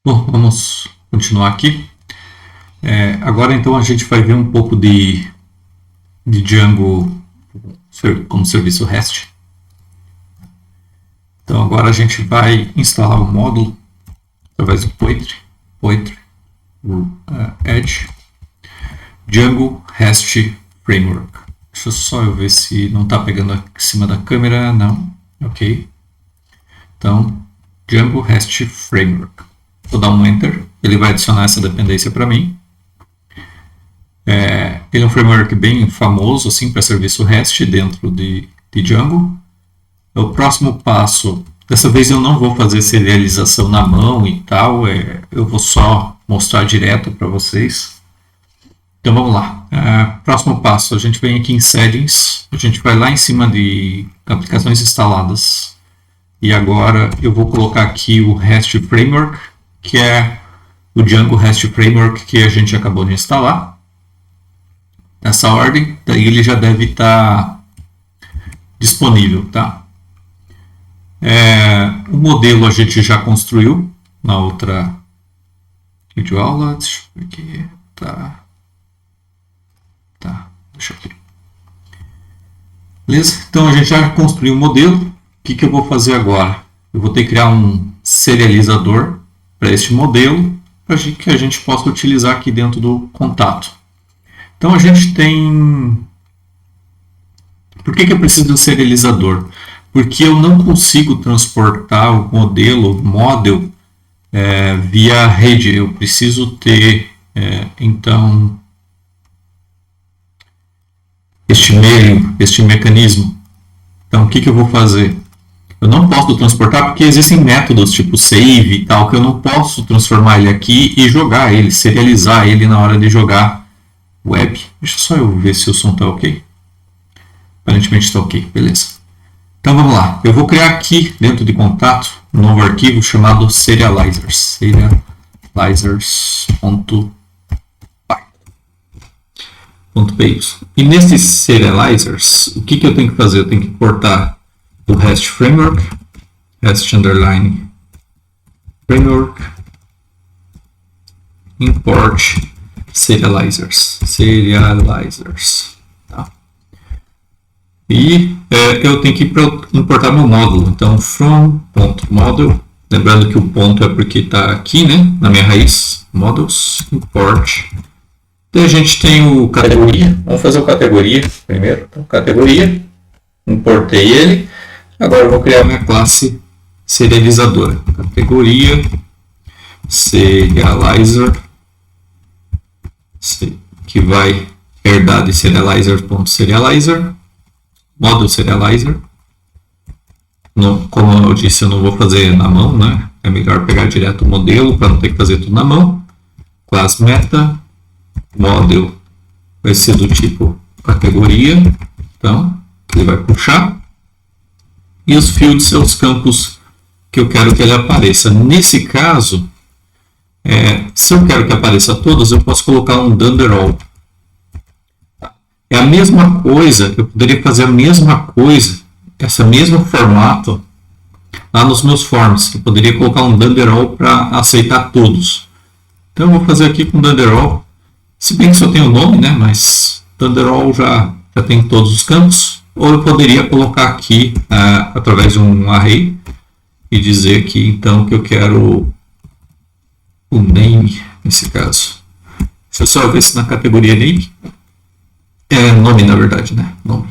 Bom, vamos continuar aqui. Agora então a gente vai ver um pouco de Django como serviço REST. Então agora a gente vai instalar o módulo através do Poetry, Edge, Django REST Framework. Deixa só eu ver se não está pegando em cima da câmera. Não. Ok. Então, Django REST Framework. Vou dar um Enter. Ele vai adicionar essa dependência para mim. Ele é um framework bem famoso assim, para serviço REST dentro de Django. O próximo passo, dessa vez eu não vou fazer serialização na mão e tal. Eu vou só mostrar direto para vocês. Então vamos lá. Próximo passo, a gente vem aqui em Settings, a gente vai lá em cima de aplicações instaladas e agora eu vou colocar aqui o REST Framework, que é o Django REST Framework que a gente acabou de instalar. Nessa ordem, daí ele já deve estar disponível, tá? O modelo a gente já construiu na outra videoaula. Deixa eu ver aqui. Deixa eu ver. Beleza? Então a gente já construiu o modelo. O que eu vou fazer agora? Eu vou ter que criar um serializador para este modelo, para que a gente possa utilizar aqui dentro do contato. Então a gente tem... Por que eu preciso de um serializador? Porque eu não consigo transportar o model via rede. Eu preciso ter, então, este mecanismo. Então, o que eu vou fazer? Eu não posso transportar porque existem métodos tipo save e tal, que eu não posso transformar ele aqui e jogar ele, serializar ele na hora de jogar web. Deixa só eu ver se o som está ok. Aparentemente está ok, beleza. Então vamos lá. Eu vou criar aqui dentro de contato um novo arquivo chamado serializers. Serializers.py. E nesses serializers, o que eu tenho que fazer? Eu tenho que importar o REST Framework, REST_Framework, import serializers. Tá? E eu tenho que importar meu módulo. Então, from.model, lembrando que o ponto é porque está aqui, né, na minha raiz, models, import. E a gente tem o categoria. Vamos fazer o categoria primeiro. Então, categoria, importei ele. Agora eu vou criar minha classe serializadora. Categoria, serializer, que vai herdar de serializer.serializer, model serializer. Como eu disse, eu não vou fazer na mão, né? É melhor pegar direto o modelo para não ter que fazer tudo na mão. Class meta, model vai ser do tipo categoria, então ele vai puxar. E os fields são os campos que eu quero que ele apareça. Nesse caso, se eu quero que apareça todos, eu posso colocar um underall. É a mesma coisa, eu poderia fazer a mesma coisa, esse mesmo formato, lá nos meus forms. Eu poderia colocar um underall para aceitar todos. Então eu vou fazer aqui com underall, se bem que só tem o nome, né? Mas underall já tem todos os campos. Ou eu poderia colocar aqui através de um array e dizer que então que eu quero o name nesse caso. Deixa eu só ver se na categoria name nome, na verdade, né? Nome.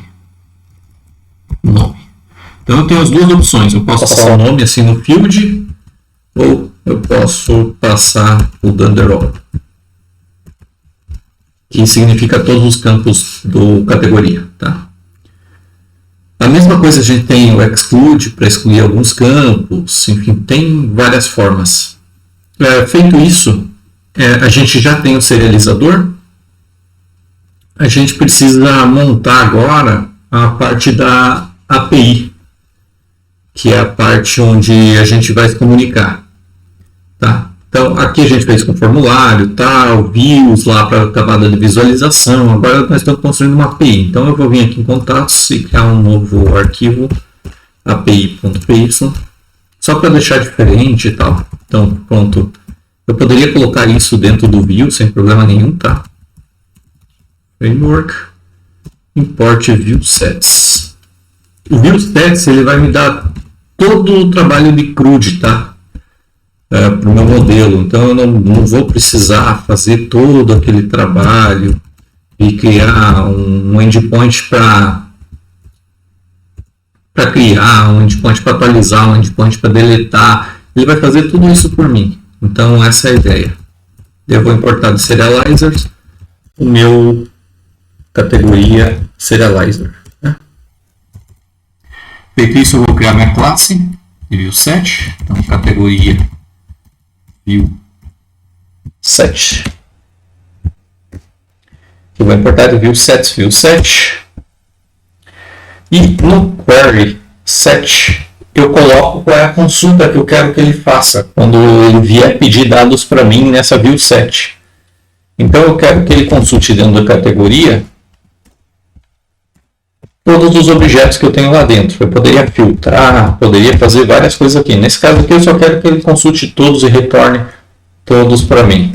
Então eu tenho as duas opções. Eu posso passar o nome assim no field ou eu posso passar o underall, que significa todos os campos do categoria, tá? A mesma coisa a gente tem o exclude para excluir alguns campos, enfim, tem várias formas. Feito isso, a gente já tem o serializador. A gente precisa montar agora a parte da API, que é a parte onde a gente vai se comunicar. Tá? Então, aqui a gente fez com formulário, tal, views lá para a camada de visualização. Agora nós estamos construindo uma API. Então, eu vou vir aqui em contatos e criar um novo arquivo, api.py, só para deixar diferente e tal. Então, pronto. Eu poderia colocar isso dentro do view sem problema nenhum, tá? Framework, import view sets. O view sets ele vai me dar todo o trabalho de CRUD, tá? Para o meu modelo. Então eu não vou precisar fazer todo aquele trabalho e criar um endpoint para criar, um endpoint para atualizar, um endpoint para deletar. Ele vai fazer tudo isso por mim. Então essa é a ideia. Eu vou importar do Serializers o meu categoria Serializer. Né? Feito isso, eu vou criar minha classe de ViewSet. Então categoria ViewSet. Eu vou importar do ViewSet. E no query set eu coloco qual é a consulta que eu quero que ele faça quando ele vier pedir dados para mim nessa ViewSet. Então eu quero que ele consulte dentro da categoria todos os objetos que eu tenho lá dentro. Eu poderia filtrar, poderia fazer várias coisas aqui. Nesse caso aqui eu só quero que ele consulte todos e retorne todos para mim.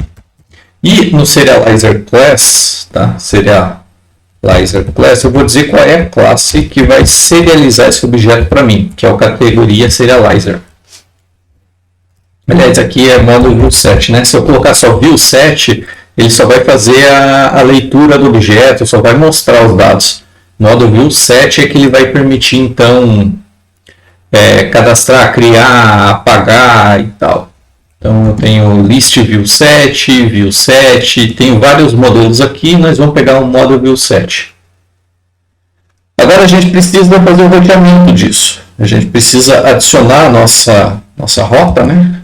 E no Serializer Class, tá? Serializer Class, eu vou dizer qual é a classe que vai serializar esse objeto para mim, que é a categoria Serializer. Aliás, aqui é modo ViewSet, né? Se eu colocar só ViewSet, ele só vai fazer a leitura do objeto, só vai mostrar os dados. Modo ViewSet é que ele vai permitir, então, cadastrar, criar, apagar e tal. Então, eu tenho list ViewSet, tenho vários modelos aqui, nós vamos pegar um modo ViewSet. Agora a gente precisa fazer o roteamento disso. A gente precisa adicionar a nossa rota, né?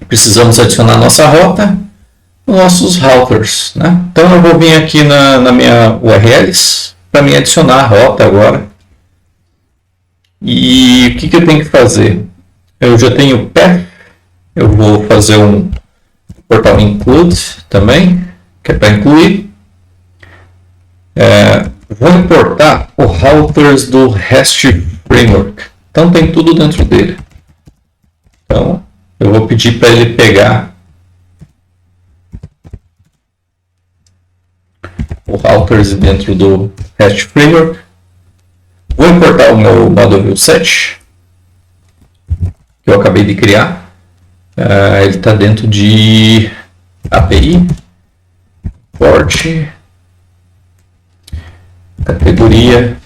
Precisamos adicionar a nossa rota nos nossos routers, né? Então, eu vou vir aqui na minha URLs para me adicionar a rota agora. E o que eu tenho que fazer? Eu já tenho path, eu vou fazer um portal include também, que é para incluir. Vou importar o routers do REST Framework. Então tem tudo dentro dele. Então eu vou pedir para ele pegar o routers dentro do REST Framework. Vou importar o meu modo ViewSet que eu acabei de criar. Ele está dentro de API, port, categoria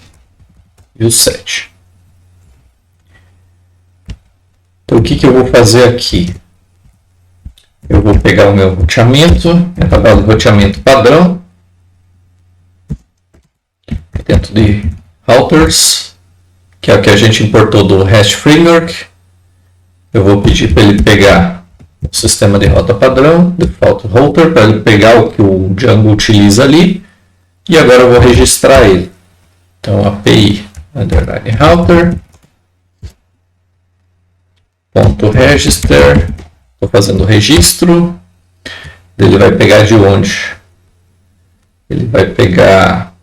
ViewSet. Então o que eu vou fazer aqui? Eu vou pegar o meu roteamento, minha tabela de roteamento padrão, dentro de routers, que é o que a gente importou do REST Framework. Eu vou pedir para ele pegar o sistema de rota padrão, default router, para ele pegar o que o Django utiliza ali. E agora eu vou registrar ele. Então, API underline router .register. Estou fazendo o registro. Ele vai pegar de onde? Ele vai pegar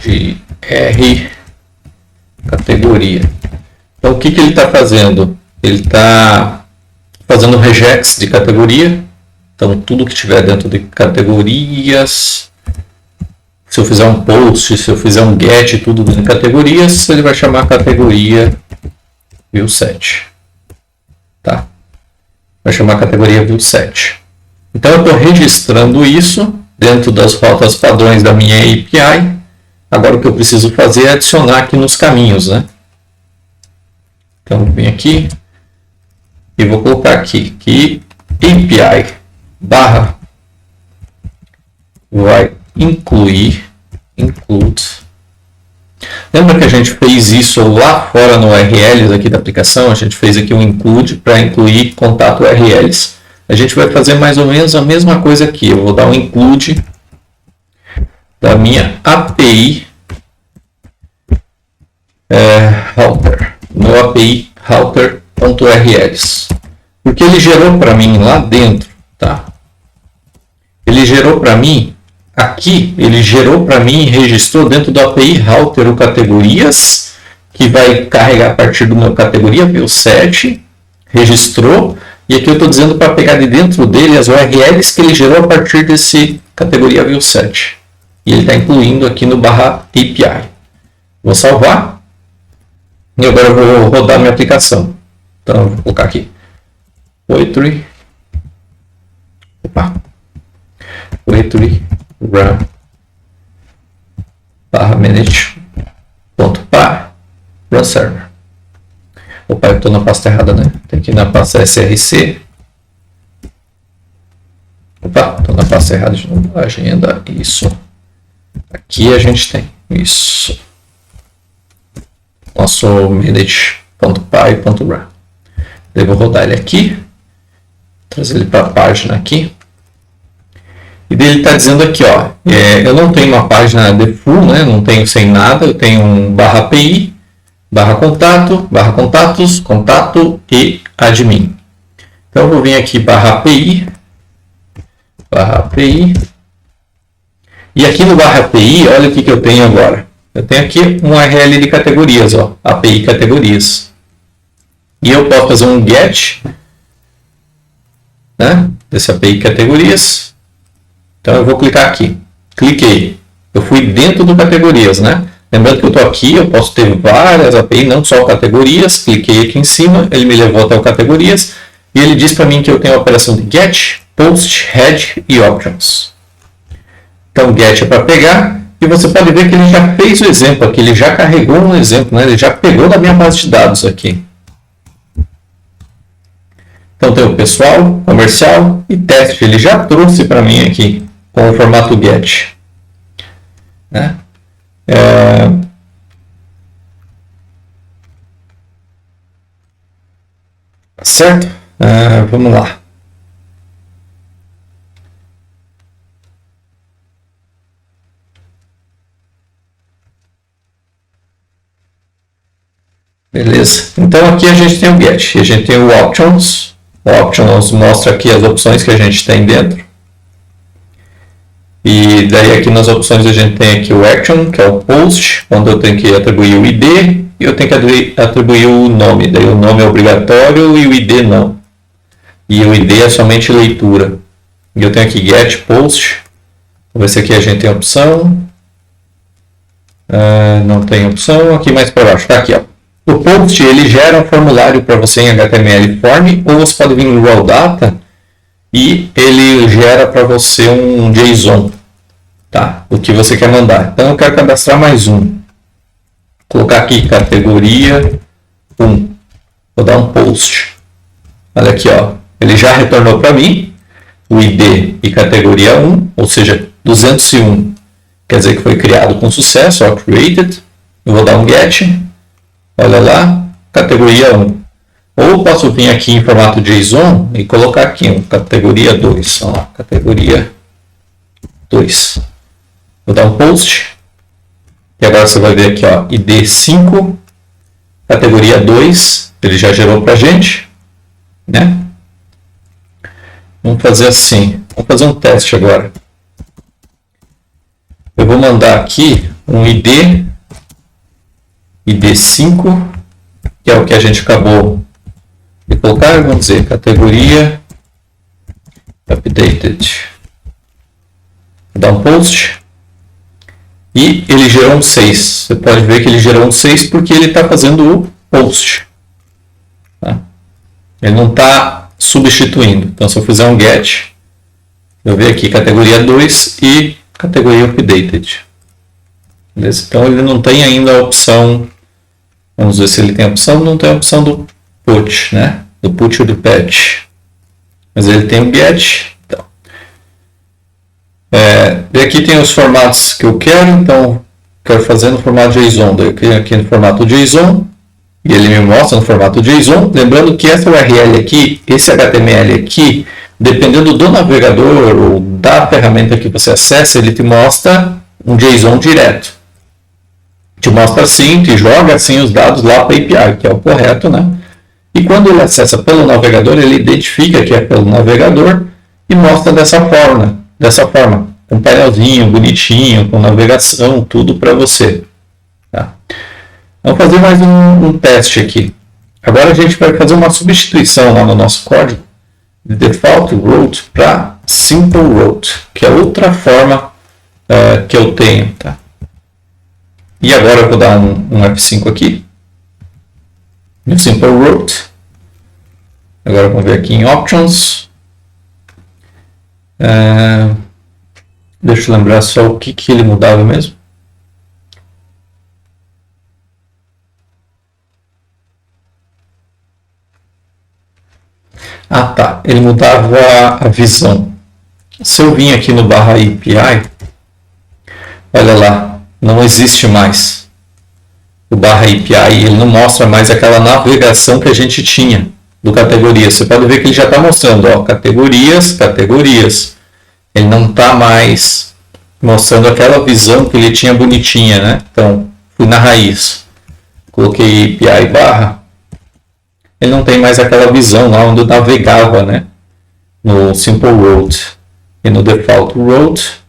de R categoria. Então o que ele está fazendo? Ele está fazendo regex de categoria. Então tudo que tiver dentro de categorias, se eu fizer um post, se eu fizer um get, tudo dentro de categorias, ele vai chamar a categoria ViewSet. Tá? Vai chamar a categoria ViewSet. Então eu estou registrando isso dentro das rotas padrões da minha API. Agora o que eu preciso fazer é adicionar aqui nos caminhos, né? Então vem aqui e vou colocar aqui que API barra vai include. Lembra que a gente fez isso lá fora no URLs aqui da aplicação? A gente fez aqui um include para incluir contato URLs. A gente vai fazer mais ou menos a mesma coisa aqui. Eu vou dar um include da minha API router, meu API router.urls, porque ele gerou para mim lá dentro, tá? Ele gerou para mim aqui, ele gerou para mim e registrou dentro do API router o categorias que vai carregar a partir do meu categoria view7, registrou, e aqui eu estou dizendo para pegar de dentro dele as URLs que ele gerou a partir desse categoria view7. E ele está incluindo aqui no /API. Vou salvar. E agora eu vou rodar minha aplicação. Então eu vou colocar aqui poetry run /manage.py run server. Opa, eu estou na pasta errada, né? Tem que ir na pasta src. Opa, estou na pasta errada de novo. Agenda, isso. Aqui a gente tem isso. Nosso manage.py.run. Devo rodar ele aqui. Trazer ele para a página aqui. E dele está dizendo aqui, ó. Eu não tenho uma página default, né? Não tenho sem nada. Eu tenho um /API, /contato, /contatos, contato e admin. Então eu vou vir aqui /API. E aqui no /API, olha o que eu tenho agora. Eu tenho aqui um URL de categorias, ó, API categorias. E eu posso fazer um get, né, desse API categorias. Então eu vou clicar aqui. Cliquei. Eu fui dentro do categorias, né? Lembrando que eu estou aqui, eu posso ter várias API, não só categorias. Cliquei aqui em cima, ele me levou até o categorias. E ele diz para mim que eu tenho a operação de get, post, head e options. Então get é para pegar. E você pode ver que ele já fez o exemplo aqui, ele já carregou um exemplo, né? Ele já pegou da minha base de dados aqui. Então tem o pessoal, comercial e teste. Ele já trouxe para mim aqui com o formato get. Né? Certo? Vamos lá. Beleza? Então aqui a gente tem o get, a gente tem o options. O options mostra aqui as opções que a gente tem dentro. E daí aqui nas opções a gente tem aqui o action, que é o post, onde eu tenho que atribuir o ID e eu tenho que atribuir o nome. Daí o nome é obrigatório e o ID não. E o ID é somente leitura. E eu tenho aqui get, post. Vamos ver se aqui a gente tem opção. Não tem opção. Aqui mais para baixo. Tá aqui, ó. O post ele gera um formulário para você em HTML form, ou você pode vir no raw data e ele gera para você um JSON, tá? O que você quer mandar. Então eu quero cadastrar mais um. Vou colocar aqui categoria 1. Vou dar um post. Olha aqui, ó. Ele já retornou para mim o ID e categoria 1, ou seja, 201. Quer dizer que foi criado com sucesso, ó, created. Eu vou dar um get. Olha lá, categoria 1. Ou posso vir aqui em formato JSON e colocar aqui, categoria 2. Olha lá, categoria 2. Vou dar um post. E agora você vai ver aqui, ó, ID 5, categoria 2. Ele já gerou para a gente, né? Vamos fazer assim. Vamos fazer um teste agora. Eu vou mandar aqui um ID 5, que é o que a gente acabou de colocar, vamos dizer, categoria updated. Vou dar um post e ele gerou um 6. Você pode ver que ele gerou um 6 porque ele está fazendo o post. Tá? Ele não está substituindo. Então, se eu fizer um get, eu ver aqui categoria 2 e categoria updated. Beleza? Então, ele não tem ainda a opção. Vamos ver se ele tem a opção. Não tem a opção do put, né? Do put ou do patch. Mas ele tem o get. Então. E aqui tem os formatos que eu quero. Então, quero fazer no formato JSON. Daí eu clico aqui no formato JSON. E ele me mostra no formato JSON. Lembrando que essa URL aqui, esse HTML aqui, dependendo do navegador ou da ferramenta que você acessa, ele te mostra um JSON direto. Te mostra assim, te joga assim os dados lá para a API, que é o correto, né? E quando ele acessa pelo navegador, ele identifica que é pelo navegador e mostra dessa forma, com um painelzinho bonitinho, com navegação, tudo para você. Tá? Vamos fazer mais um teste aqui. Agora a gente vai fazer uma substituição lá no nosso código de default route para simple route, que é outra forma que eu tenho. Tá? E agora eu vou dar um F5 aqui no simple route. Agora vamos ver aqui em options. Deixa eu lembrar só o que ele mudava mesmo. Ah, tá. Ele mudava a visão. Se eu vim aqui no barra API, olha lá, não existe mais o barra API. Ele não mostra mais aquela navegação que a gente tinha do categorias. Você pode ver que ele já está mostrando, ó, categorias, categorias. Ele não está mais mostrando aquela visão que ele tinha bonitinha, né? Então, fui na raiz, coloquei API barra. Ele não tem mais aquela visão lá onde eu navegava, né? No simple route e no default route.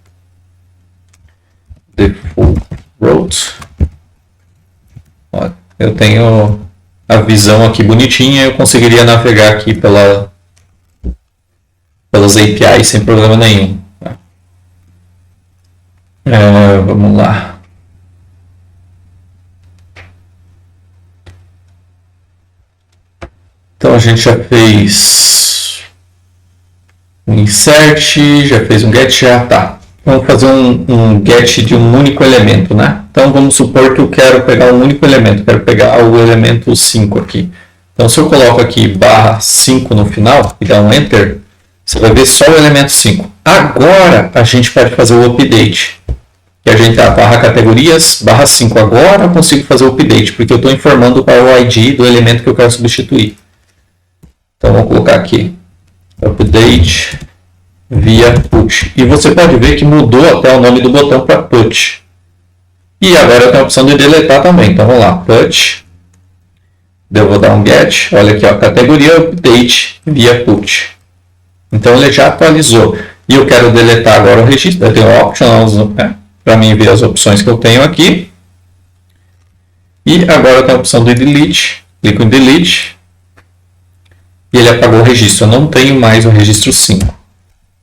Ó, eu tenho a visão aqui bonitinha, eu conseguiria navegar aqui pelas APIs sem problema nenhum. Vamos lá. Então a gente já fez um insert, já fez um get, já tá. Vamos fazer um get de um único elemento, né? Então vamos supor que eu quero pegar um único elemento, quero pegar o elemento 5 aqui. Então se eu coloco aqui barra 5 no final e dar um enter, você vai ver só o elemento 5. Agora a gente pode fazer o update. Que a gente dá barra categorias, barra 5. Agora eu consigo fazer o update, porque eu estou informando qual é o ID do elemento que eu quero substituir. Então vamos colocar aqui update via put. E você pode ver que mudou até o nome do botão para put. E agora eu tenho a opção de deletar também. Então vamos lá, put. Eu vou dar um get. Olha aqui, ó, categoria update via put. Então ele já atualizou. E eu quero deletar agora o registro. Eu tenho options, né, para mim ver as opções que eu tenho aqui. E agora eu tenho a opção de delete. Clico em delete. E ele apagou o registro. Eu não tenho mais o registro 5.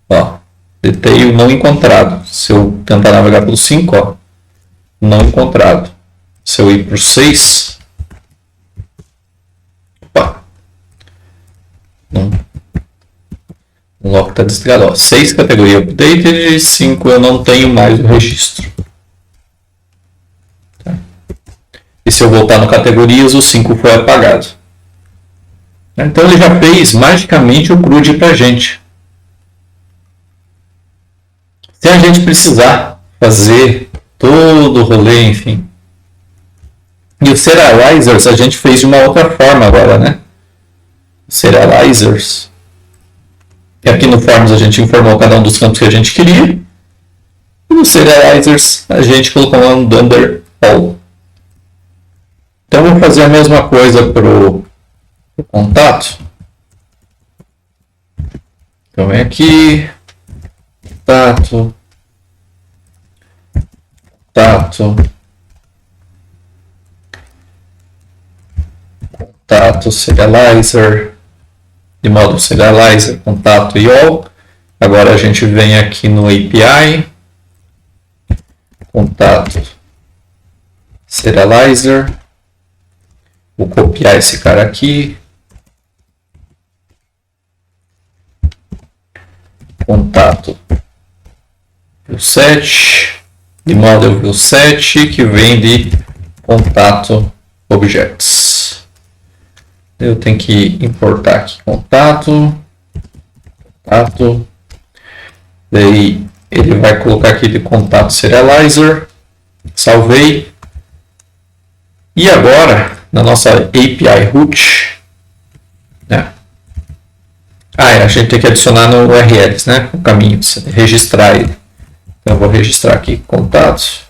Ó, detail não encontrado. Se eu tentar navegar pelo 5, ó, não encontrado. Se eu ir para o 6, opa, não. O lock está desligado. Ó, 6 categoria updated e 5 eu não tenho mais o registro. Tá? E se eu voltar no categorias, o 5 foi apagado. Então ele já fez magicamente o CRUD para a gente. Se a gente precisar fazer todo o rolê, enfim. E o serializers a gente fez de uma outra forma agora, né? Serializers. E aqui no Forms a gente informou cada um dos campos que a gente queria. E no serializers a gente colocou um under all. Então vou fazer a mesma coisa para o contato. Então vem aqui, contato serializer, de modo serializer, contato e all. Agora a gente vem aqui no API, contato serializer, vou copiar esse cara aqui, contato view7, de model view7 que vem de contato objects. Eu tenho que importar aqui contato, daí ele vai colocar aqui de contato serializer, salvei. E agora na nossa API root, né? A gente tem que adicionar no URLs, né? O caminho, registrar ele. Então eu vou registrar aqui contato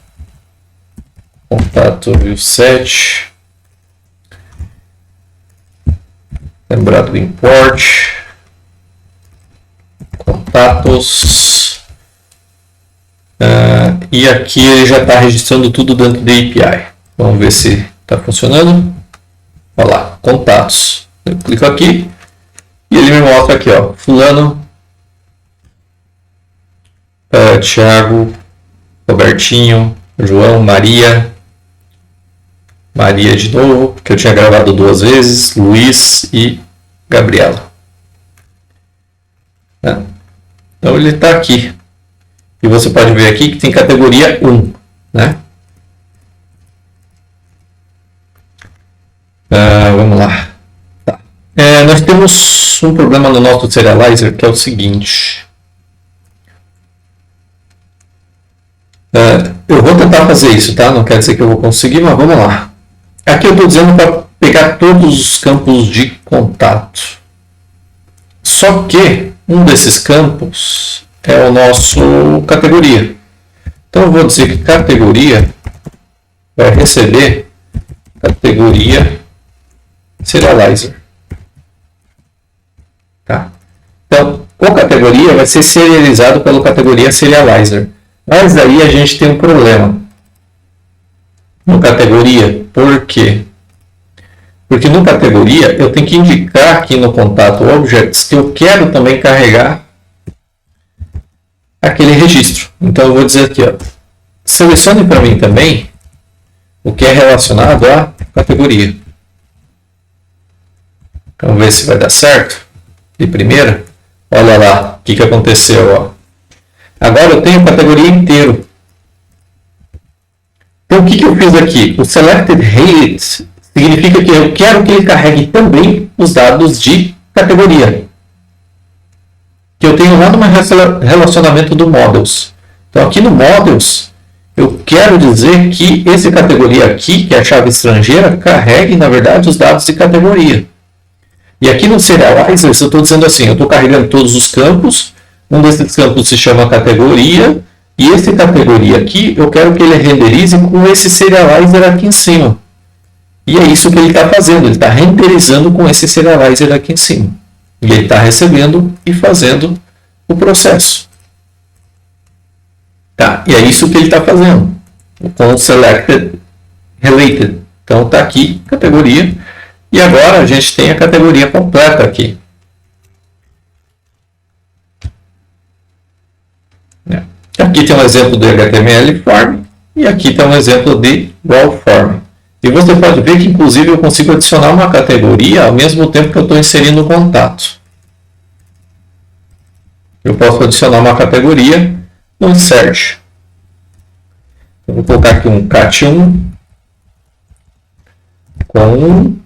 view7, lembrar do import, contatos, e aqui ele já está registrando tudo dentro da API. Vamos ver se Tá funcionando? Olha lá, contatos. Eu clico aqui e ele me mostra aqui, ó, fulano, Thiago, Robertinho, João, Maria de novo, que eu tinha gravado 2 vezes, Luiz e Gabriela. Então ele está aqui. E você pode ver aqui que tem categoria 1, né? Vamos lá. Tá. Nós temos um problema no nosso serializer que é o seguinte. Eu vou tentar fazer isso, tá? Não quer dizer que eu vou conseguir, mas vamos lá. Aqui eu estou dizendo para pegar todos os campos de contato. Só que um desses campos é o nosso categoria. Então eu vou dizer que categoria vai receber categoria serializer. Tá? Então, o categoria vai ser serializado pelo categoria serializer. Mas aí a gente tem um problema no categoria. Por quê? Porque no categoria eu tenho que indicar aqui no contato objects que eu quero também carregar aquele registro. Então eu vou dizer aqui, ó, selecione para mim também o que é relacionado à categoria. Vamos ver se vai dar certo. De primeira, olha lá o que aconteceu. Ó. Agora eu tenho a categoria inteiro. Então o que eu fiz aqui? O selected height significa que eu quero que ele carregue também os dados de categoria. Que eu tenho lá no meu relacionamento do models. Então aqui no models, eu quero dizer que esse categoria aqui, que é a chave estrangeira, carregue, na verdade, os dados de categoria. E aqui no serializer, eu estou dizendo assim, eu estou carregando todos os campos, um desses campos se chama categoria, e esse categoria aqui, eu quero que ele renderize com esse serializer aqui em cima. E é isso que ele está fazendo, ele está renderizando com esse serializer aqui em cima. E ele está recebendo e fazendo o processo. Tá, e é isso que ele está fazendo, com o selected related. Então está aqui, categoria, e agora a gente tem a categoria completa aqui. Aqui tem um exemplo de HTML form, e aqui tem um exemplo de raw form. E você pode ver que, inclusive, eu consigo adicionar uma categoria ao mesmo tempo que eu estou inserindo o contato. Eu posso adicionar uma categoria no insert. Eu vou colocar aqui um cat1 com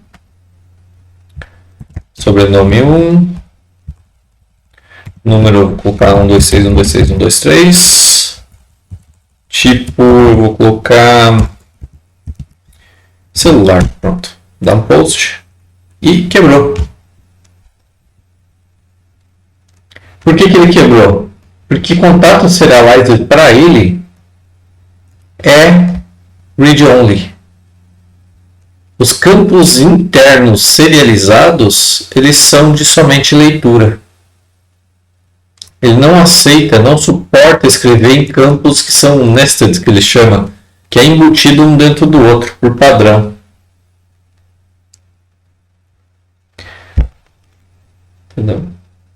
sobrenome 1, número, vou colocar 126, 126, 123, tipo, eu vou colocar celular, pronto, dá um post e quebrou. Por que ele quebrou? Porque contato serializer para ele é read-only. Os campos internos serializados, eles são de somente leitura. Ele não aceita, não suporta escrever em campos que são nested, que ele chama, que é embutido um dentro do outro, por padrão. Entendeu?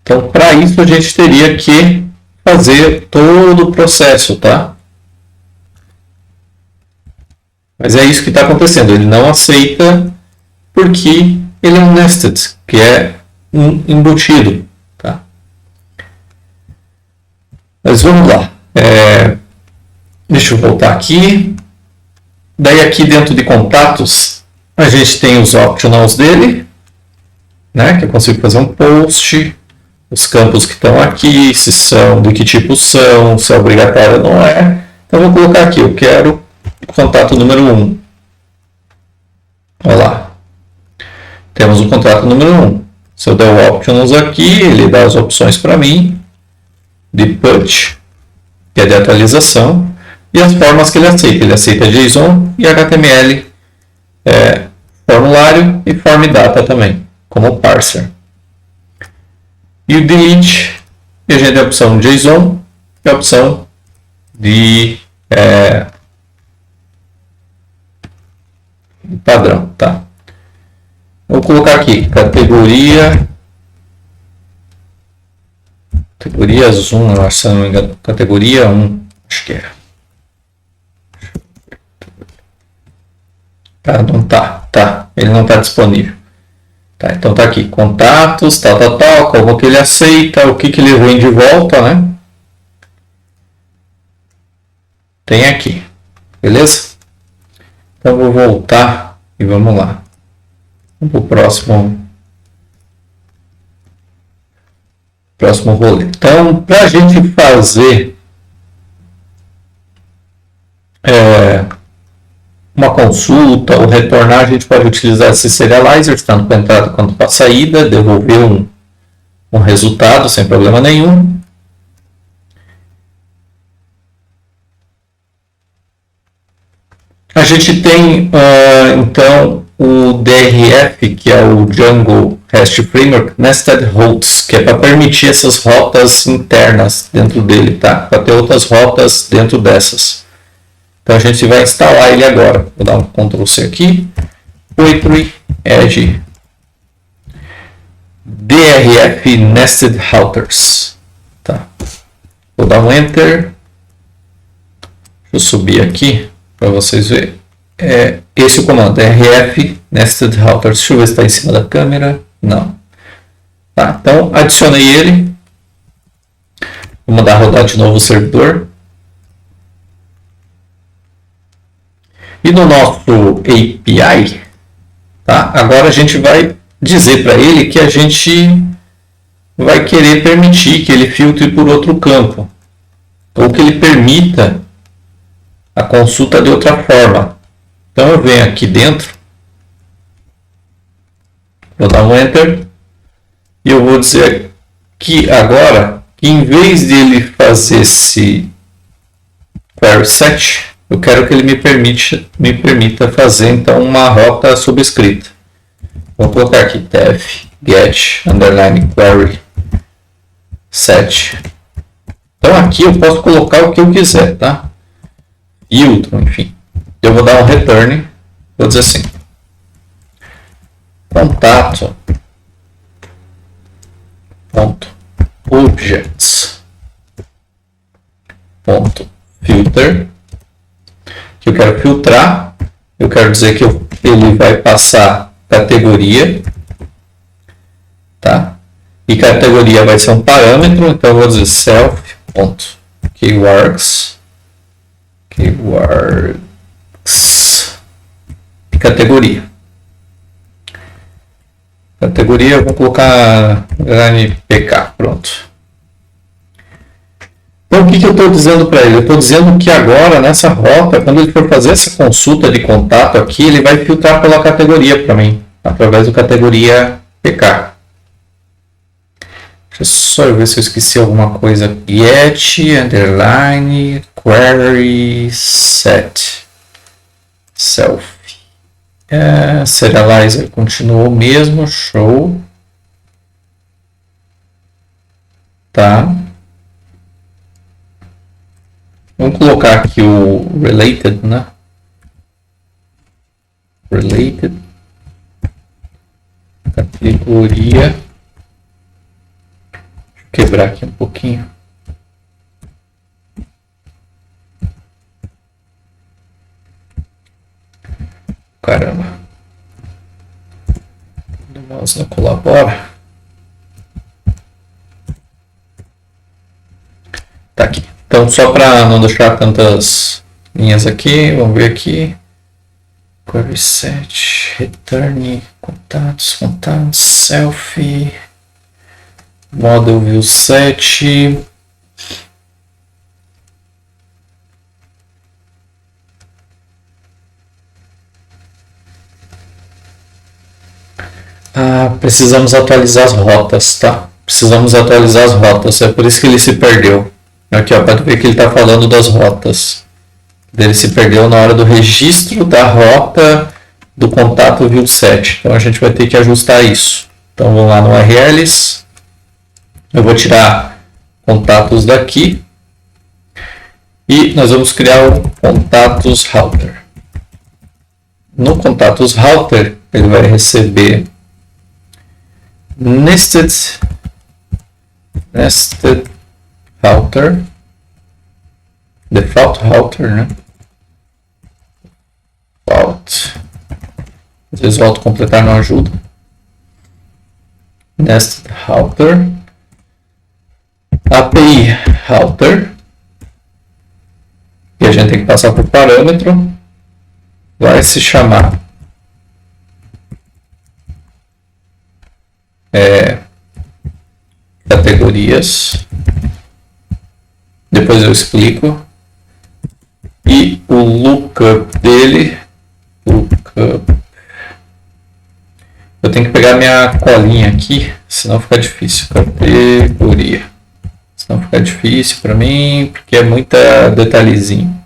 Então, para isso, a gente teria que fazer todo o processo, tá? Mas é isso que está acontecendo. Ele não aceita porque ele é um nested, que é um embutido. Tá? Mas vamos lá. Deixa eu voltar aqui. Daí aqui dentro de contatos, a gente tem os optionals dele, né? Que eu consigo fazer um post, os campos que estão aqui, se são, de que tipo são, se é obrigatório ou não é. Então eu vou colocar aqui, eu quero contato número 1. Olha lá. Temos o contato número 1. Se eu der o optionals aqui, ele dá as opções para mim, de put, que é de atualização, e as formas que ele aceita. Ele aceita JSON e HTML, formulário e form data também, como parser. E o delete, e a gente tem a opção JSON e a opção de padrão, tá? Vou colocar aqui, categoria Zoom, eu acho, se não me engano, categoria 1, acho que é. Tá, não tá, ele não tá disponível. Tá, então tá aqui, contatos, tal, como que ele aceita, o que que ele vem de volta, né? Tem aqui, beleza? Então vou voltar e vamos lá. Vamos pro próximo rolê. Então, para a gente fazer uma consulta ou retornar, a gente pode utilizar esses serializers, tanto para entrada quanto para saída, devolver um resultado sem problema nenhum. A gente tem, então, o DRF, que é o Django REST Framework Nested Routes, que é para permitir essas rotas internas dentro dele, tá? Para ter outras rotas dentro dessas. Então a gente vai instalar ele agora. Vou dar um Ctrl C aqui. Poetry Edge DRF Nested Routers. Tá. Vou dar um Enter. Deixa eu subir aqui para vocês verem. Esse é o comando, DRF Nested Routers. Deixa eu ver se está em cima da câmera. Não. Tá, então adicionei ele. Vou mandar rodar de novo o servidor. E no nosso API, tá? Agora a gente vai dizer para ele que a gente vai querer permitir que ele filtre por outro campo. Ou que ele permita a consulta de outra forma. Então eu venho aqui dentro, vou dar um Enter, e eu vou dizer que agora, que em vez de ele fazer esse query set, eu quero que ele me permita fazer então uma rota subscrita. Vou colocar aqui def get underline query set. Então aqui eu posso colocar o que eu quiser, tá? Filtro, enfim. Eu vou dar um return, vou dizer assim, contato ponto objects ponto filter, que eu quero filtrar, eu quero dizer que ele vai passar categoria, tá? E categoria vai ser um parâmetro, então eu vou dizer self ponto keywords categoria. Categoria eu vou colocar NPK, pronto. Então o que eu estou dizendo para ele? Eu estou dizendo que agora nessa rota, quando ele for fazer essa consulta de contato aqui, ele vai filtrar pela categoria para mim, através do categoria PK. Deixa eu só ver se eu esqueci alguma coisa. Get underline query set self. Serializer continuou o mesmo, show. Tá. Vamos colocar aqui o related, né? Related categoria. Deixa eu quebrar aqui um pouquinho. Caramba. O mouse não colabora. Tá aqui. Então, só para não deixar tantas linhas aqui, vamos ver aqui. Query set, return, contatos, selfie, model view set. Precisamos atualizar as rotas, tá? Precisamos atualizar as rotas, é por isso que ele se perdeu. Aqui, ó, pode ver que ele está falando das rotas. Ele se perdeu na hora do registro da rota do contato view set. Então a gente vai ter que ajustar isso. Então vamos lá no URLs. Eu vou tirar contatos daqui. E nós vamos criar o contatos router. no contatos router, ele vai receber nested router, default router, né? Default. Às vezes o autocompletar não ajuda. Nested router, API router, e a gente tem que passar por parâmetro, vai se chamar categorias, depois eu explico, e o lookup dele, eu tenho que pegar minha colinha aqui, senão fica difícil, categoria, senão fica difícil para mim, porque é muita detalhezinho.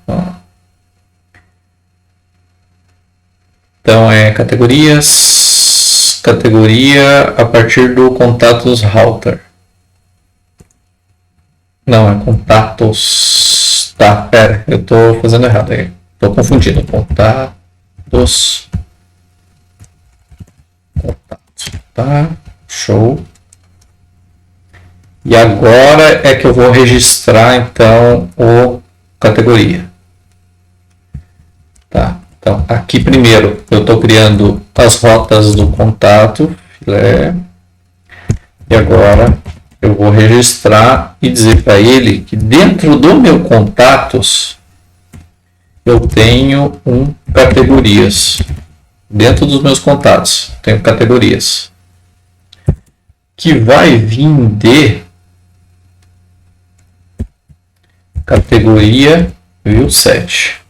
Então é categorias, categoria a partir do contatos router. Não, é contatos. Tá, pera, eu tô fazendo errado aí. Tô confundindo. Contatos. Contatos. Tá, show. E agora é que eu vou registrar então o categoria. Tá, então aqui primeiro eu estou criando as rotas do contato, filé. E agora eu vou registrar e dizer para ele que dentro do meu contatos eu tenho categorias. Dentro dos meus contatos tenho categorias que vai vir de categoria view set.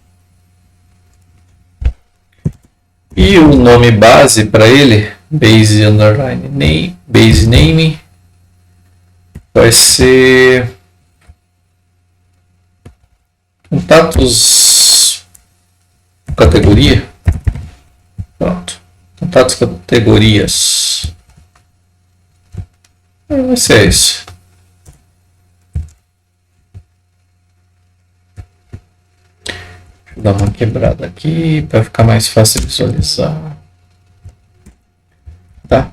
E o nome base para ele, base underline name, base name, vai ser contatos categoria. Pronto. Contatos categorias. Vai ser isso. Deixa eu dar uma quebrada aqui para ficar mais fácil visualizar. Tá?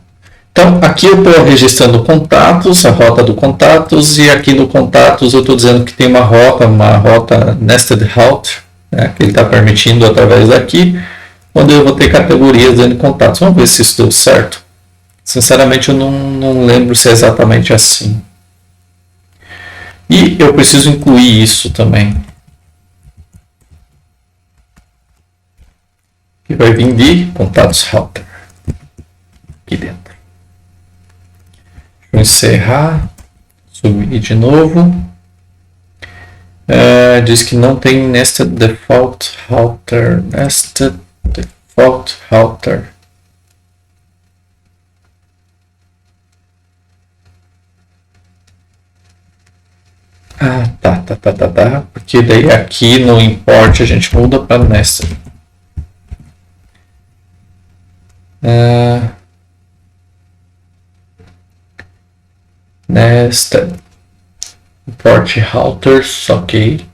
Então, aqui eu estou registrando contatos, a rota do contatos, e aqui no contatos eu estou dizendo que tem uma rota nested route, né, que ele está permitindo através daqui, onde eu vou ter categorias dentro de contatos. Vamos ver se isso deu certo. Sinceramente, eu não lembro se é exatamente assim. E eu preciso incluir isso também. Que vai vir de contatos router. Aqui dentro. Vou encerrar, subir de novo. Diz que não tem nested default router. Nested default router. Tá. Porque daí aqui no import a gente muda para nested. Nested import routers, ok.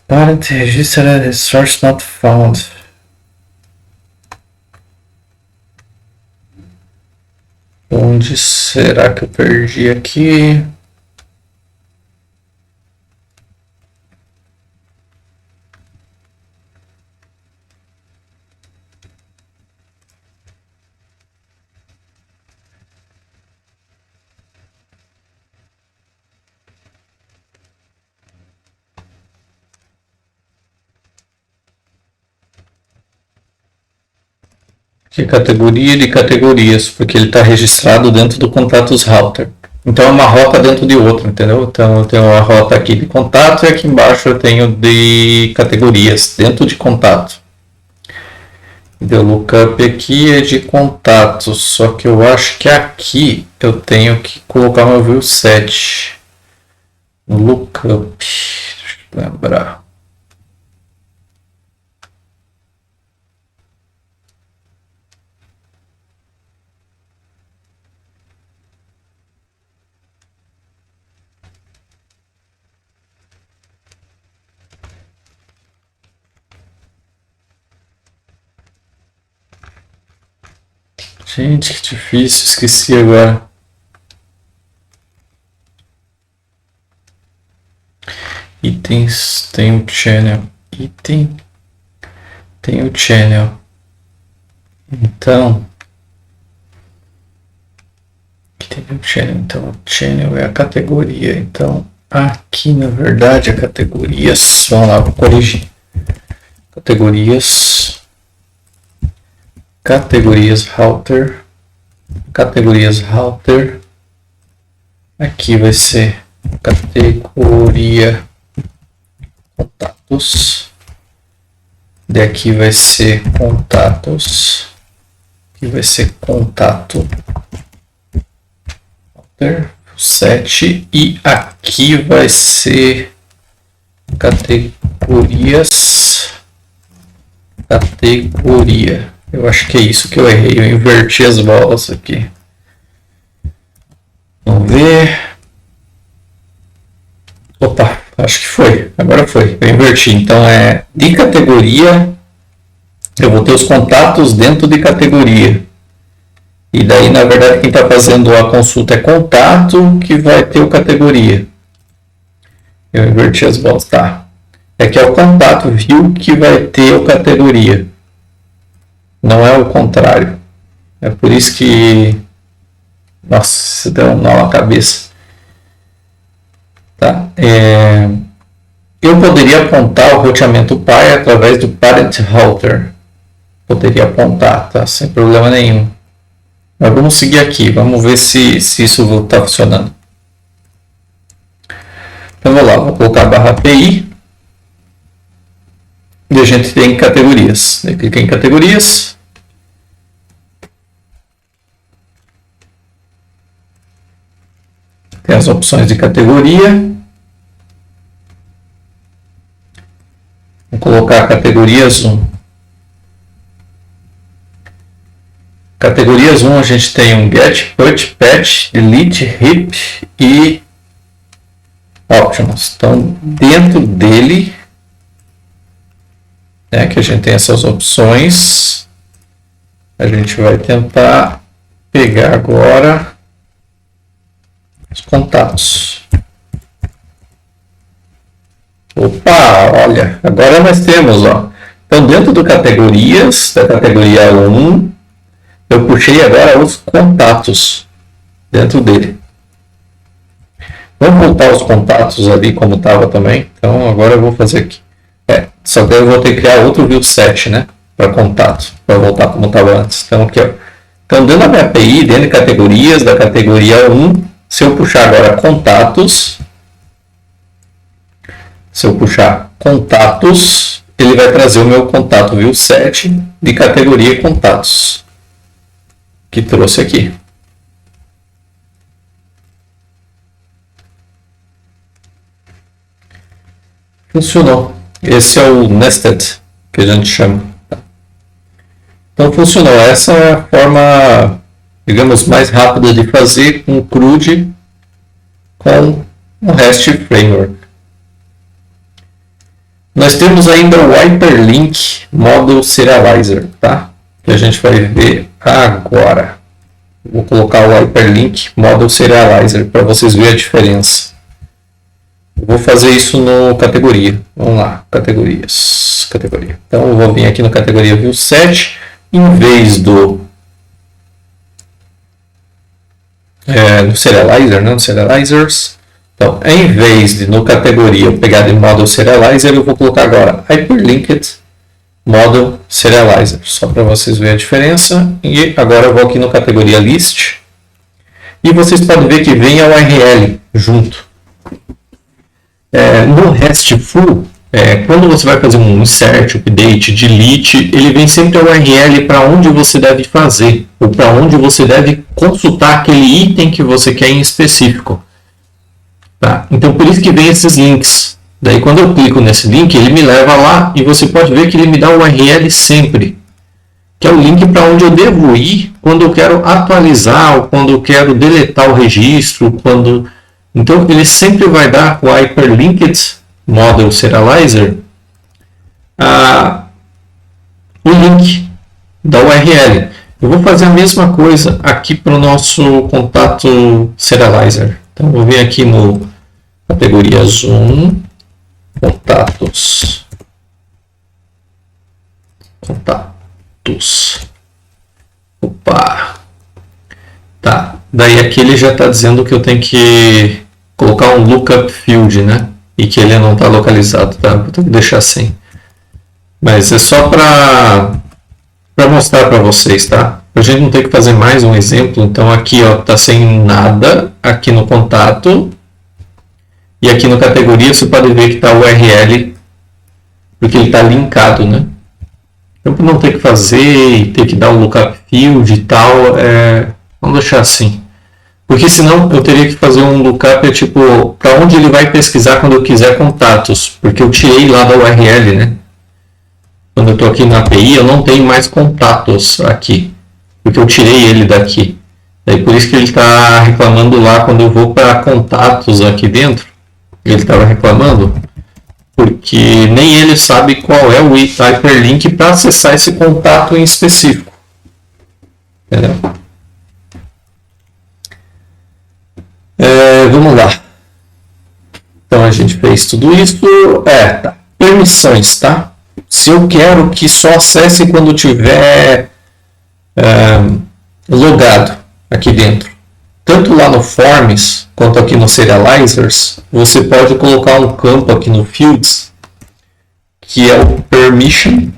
Parent registered source not found. Onde será que eu perdi aqui? Que categoria de categorias, porque ele está registrado dentro do contatos router. Então é uma rota dentro de outra, entendeu? Então eu tenho a rota aqui de contato e aqui embaixo eu tenho de categorias dentro de contato. O lookup aqui é de contatos, só que eu acho que aqui eu tenho que colocar meu view set. Lookup. Deixa eu lembrar. Gente, que difícil, esqueci agora. Itens, tem o channel. Item, tem o channel. Então, aqui tem o channel. Então, o channel é a categoria. Então, aqui na verdade, a categorias. Vamos lá, vou corrigir. Categorias router, aqui vai ser categoria contatos, daqui vai ser contatos, aqui vai ser contato router 7 e aqui vai ser categoria. Eu acho que é isso que eu errei. Eu inverti as bolas aqui. Vamos ver. Opa, acho que foi. Agora foi. Eu inverti. Então é de categoria. Eu vou ter os contatos dentro de categoria. E daí, na verdade, quem está fazendo a consulta é contato que vai ter o categoria. Eu inverti as bolas. Tá. É que é o contato view que vai ter o categoria. Não é o contrário. É por isso que... Nossa, deu um nó na cabeça. Tá? Eu poderia apontar o roteamento pai através do parent router. Poderia apontar, tá? Sem problema nenhum. Mas vamos seguir aqui. Vamos ver se isso está funcionando. Então, vou lá. Vou colocar barra API. E a gente tem categorias. Eu cliquei em categorias. Tem as opções de categoria. Vou colocar categorias 1. Categorias 1 a gente tem um get, put, patch, delete, hip e options. Então, dentro dele, que a gente tem essas opções, a gente vai tentar pegar agora os contatos. Opa, olha, agora nós temos, ó. Então, dentro do categorias, da categoria 1, eu puxei agora os contatos dentro dele. Vamos voltar os contatos ali como estava também. Então, agora eu vou fazer aqui. Só que eu vou ter que criar outro view set, né? Para contato, para voltar como estava antes. Então, aqui, ó. Então, dentro da minha API, dentro de categorias, da categoria 1, se eu puxar agora contatos, ele vai trazer o meu contato view set de categoria contatos, que trouxe aqui. Funcionou. Esse é o nested, que a gente chama. Então, funcionou. Essa é a forma, digamos, mais rápida de fazer com o CRUD com o REST Framework. Nós temos ainda o Hyperlink Model Serializer, tá? Que a gente vai ver agora. Vou colocar o Hyperlink Model Serializer para vocês verem a diferença. Vou fazer isso no categoria. Vamos lá, categorias. Categoria. Então eu vou vir aqui no categoria view set, em vez do no serializer, né? No serializers. Então, em vez de no categoria eu pegar de model serializer, eu vou colocar agora hyperlinked model serializer, só para vocês verem a diferença. E agora eu vou aqui no categoria list e vocês podem ver que vem a URL junto. No RESTful, quando você vai fazer um insert, update, delete, ele vem sempre a URL para onde você deve fazer, ou para onde você deve consultar aquele item que você quer em específico. Tá? Então, por isso que vem esses links. Daí, quando eu clico nesse link, ele me leva lá e você pode ver que ele me dá o URL sempre, que é o link para onde eu devo ir quando eu quero atualizar ou quando eu quero deletar o registro. Então, ele sempre vai dar o Hyperlinked Model Serializer o link da URL. Eu vou fazer a mesma coisa aqui para o nosso contato Serializer. Então, eu vou vir aqui no categoria Zoom, contatos. Opa! Tá. Daí aqui ele já está dizendo que eu tenho que colocar um lookup field, né? E que ele não está localizado, tá? Vou ter que deixar assim. Mas é só para mostrar para vocês, tá? A gente não tem que fazer mais um exemplo. Então aqui ó, tá sem nada aqui no contato. E aqui no categoria você pode ver que está o URL, porque ele está linkado, né? Eu não ter que fazer e ter que dar um lookup field e tal, vamos deixar assim. Porque senão eu teria que fazer um lookup tipo para onde ele vai pesquisar quando eu quiser contatos, porque eu tirei lá da URL, né? Quando eu estou aqui na API, eu não tenho mais contatos aqui, porque eu tirei ele daqui. Daí por isso que ele está reclamando lá quando eu vou para contatos aqui dentro. Ele estava reclamando porque nem ele sabe qual é o hyperlink para acessar esse contato em específico. Entendeu? Vamos lá. Então a gente fez tudo isso. Tá. Permissões, tá? Se eu quero que só acesse quando tiver logado aqui dentro, tanto lá no Forms quanto aqui no Serializers, você pode colocar um campo aqui no Fields que é o permission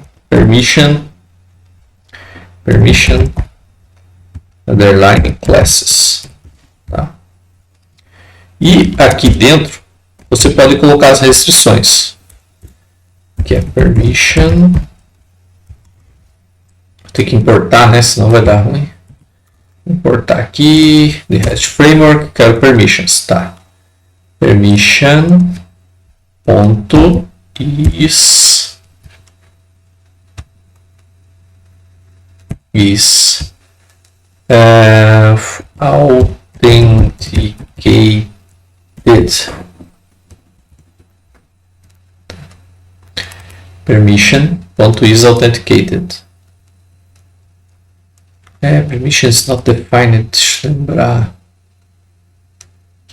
underline classes, tá? E aqui dentro você pode colocar as restrições, que é permission. Tem que importar, né? Senão vai dar ruim. Importar aqui the REST framework, quero permissions, tá? Permission ponto is authenticated. Permission ponto is authenticated. Permission is not defined. Deixa eu lembrar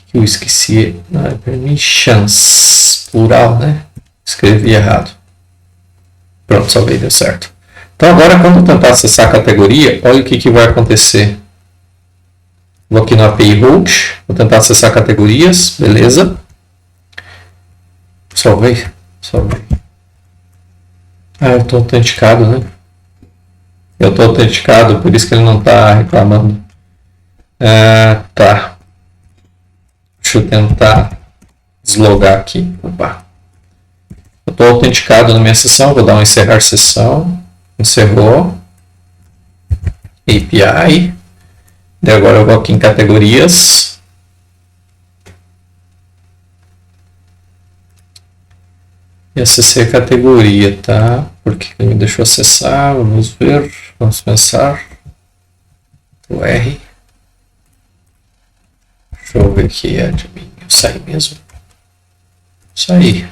que eu esqueci. Não, é permissions, plural, né? Escrevi errado. Pronto, salvei, deu certo. Então agora quando eu tentar acessar a categoria, olha o que vai acontecer. Vou aqui no API Root, vou tentar acessar categorias, beleza. Salvei. Eu estou autenticado, né? Eu estou autenticado, por isso que ele não está reclamando. Tá. Deixa eu tentar deslogar aqui. Opa. Eu estou autenticado na minha sessão, vou dar um encerrar sessão. Encerrou. API. E agora eu vou aqui em categorias. E acessei a categoria, tá? Por que ele me deixou acessar? Vamos ver. Vamos pensar. O R. Deixa eu ver aqui, admin. Eu saí mesmo. Saí.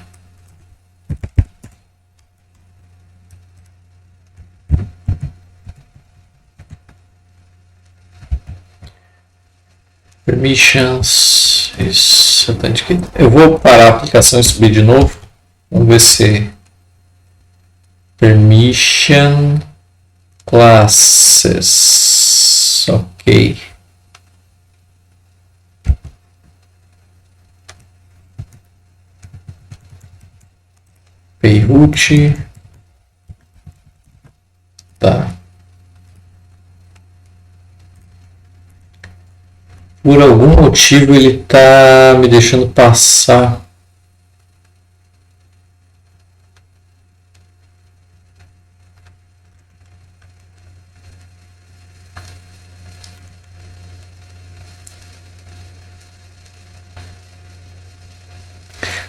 Permissions. Isso. Eu vou parar a aplicação e subir de novo. Vamos ver se permission classes. Ok. Payroot. Tá. Por algum motivo ele tá me deixando passar.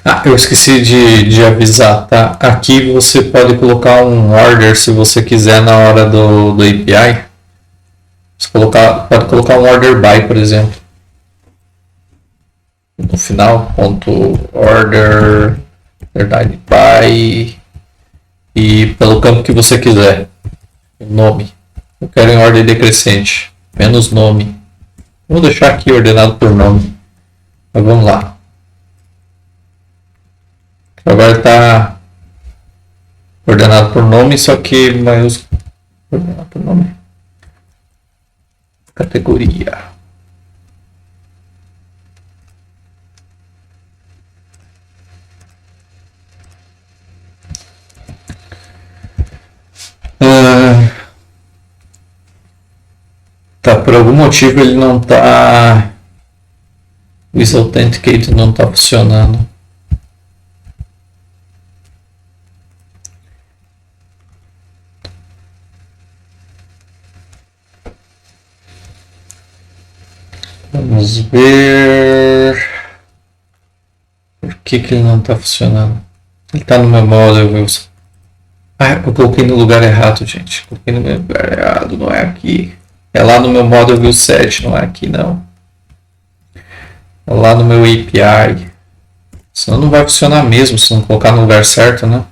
Ah, eu esqueci de avisar, tá? Aqui você pode colocar um order se você quiser na hora do API. Você pode colocar um order by, por exemplo. No final, ponto order by e pelo campo que você quiser. O nome. Eu quero em ordem decrescente. Menos nome. Vou deixar aqui ordenado por nome. Mas vamos lá. Agora está ordenado por nome, só que maiúsculo. Ordenado por nome. Categoria. Tá, por algum motivo ele não tá. Esse Authenticate não tá funcionando. Vamos ver. Por que ele não tá funcionando? Ele tá no meu model, Wilson. Ah, eu coloquei no lugar errado, gente. Coloquei no meu lugar errado, não é aqui. É lá no meu model view 7, não é aqui não. É lá no meu API. Senão não vai funcionar mesmo se não colocar no lugar certo, né?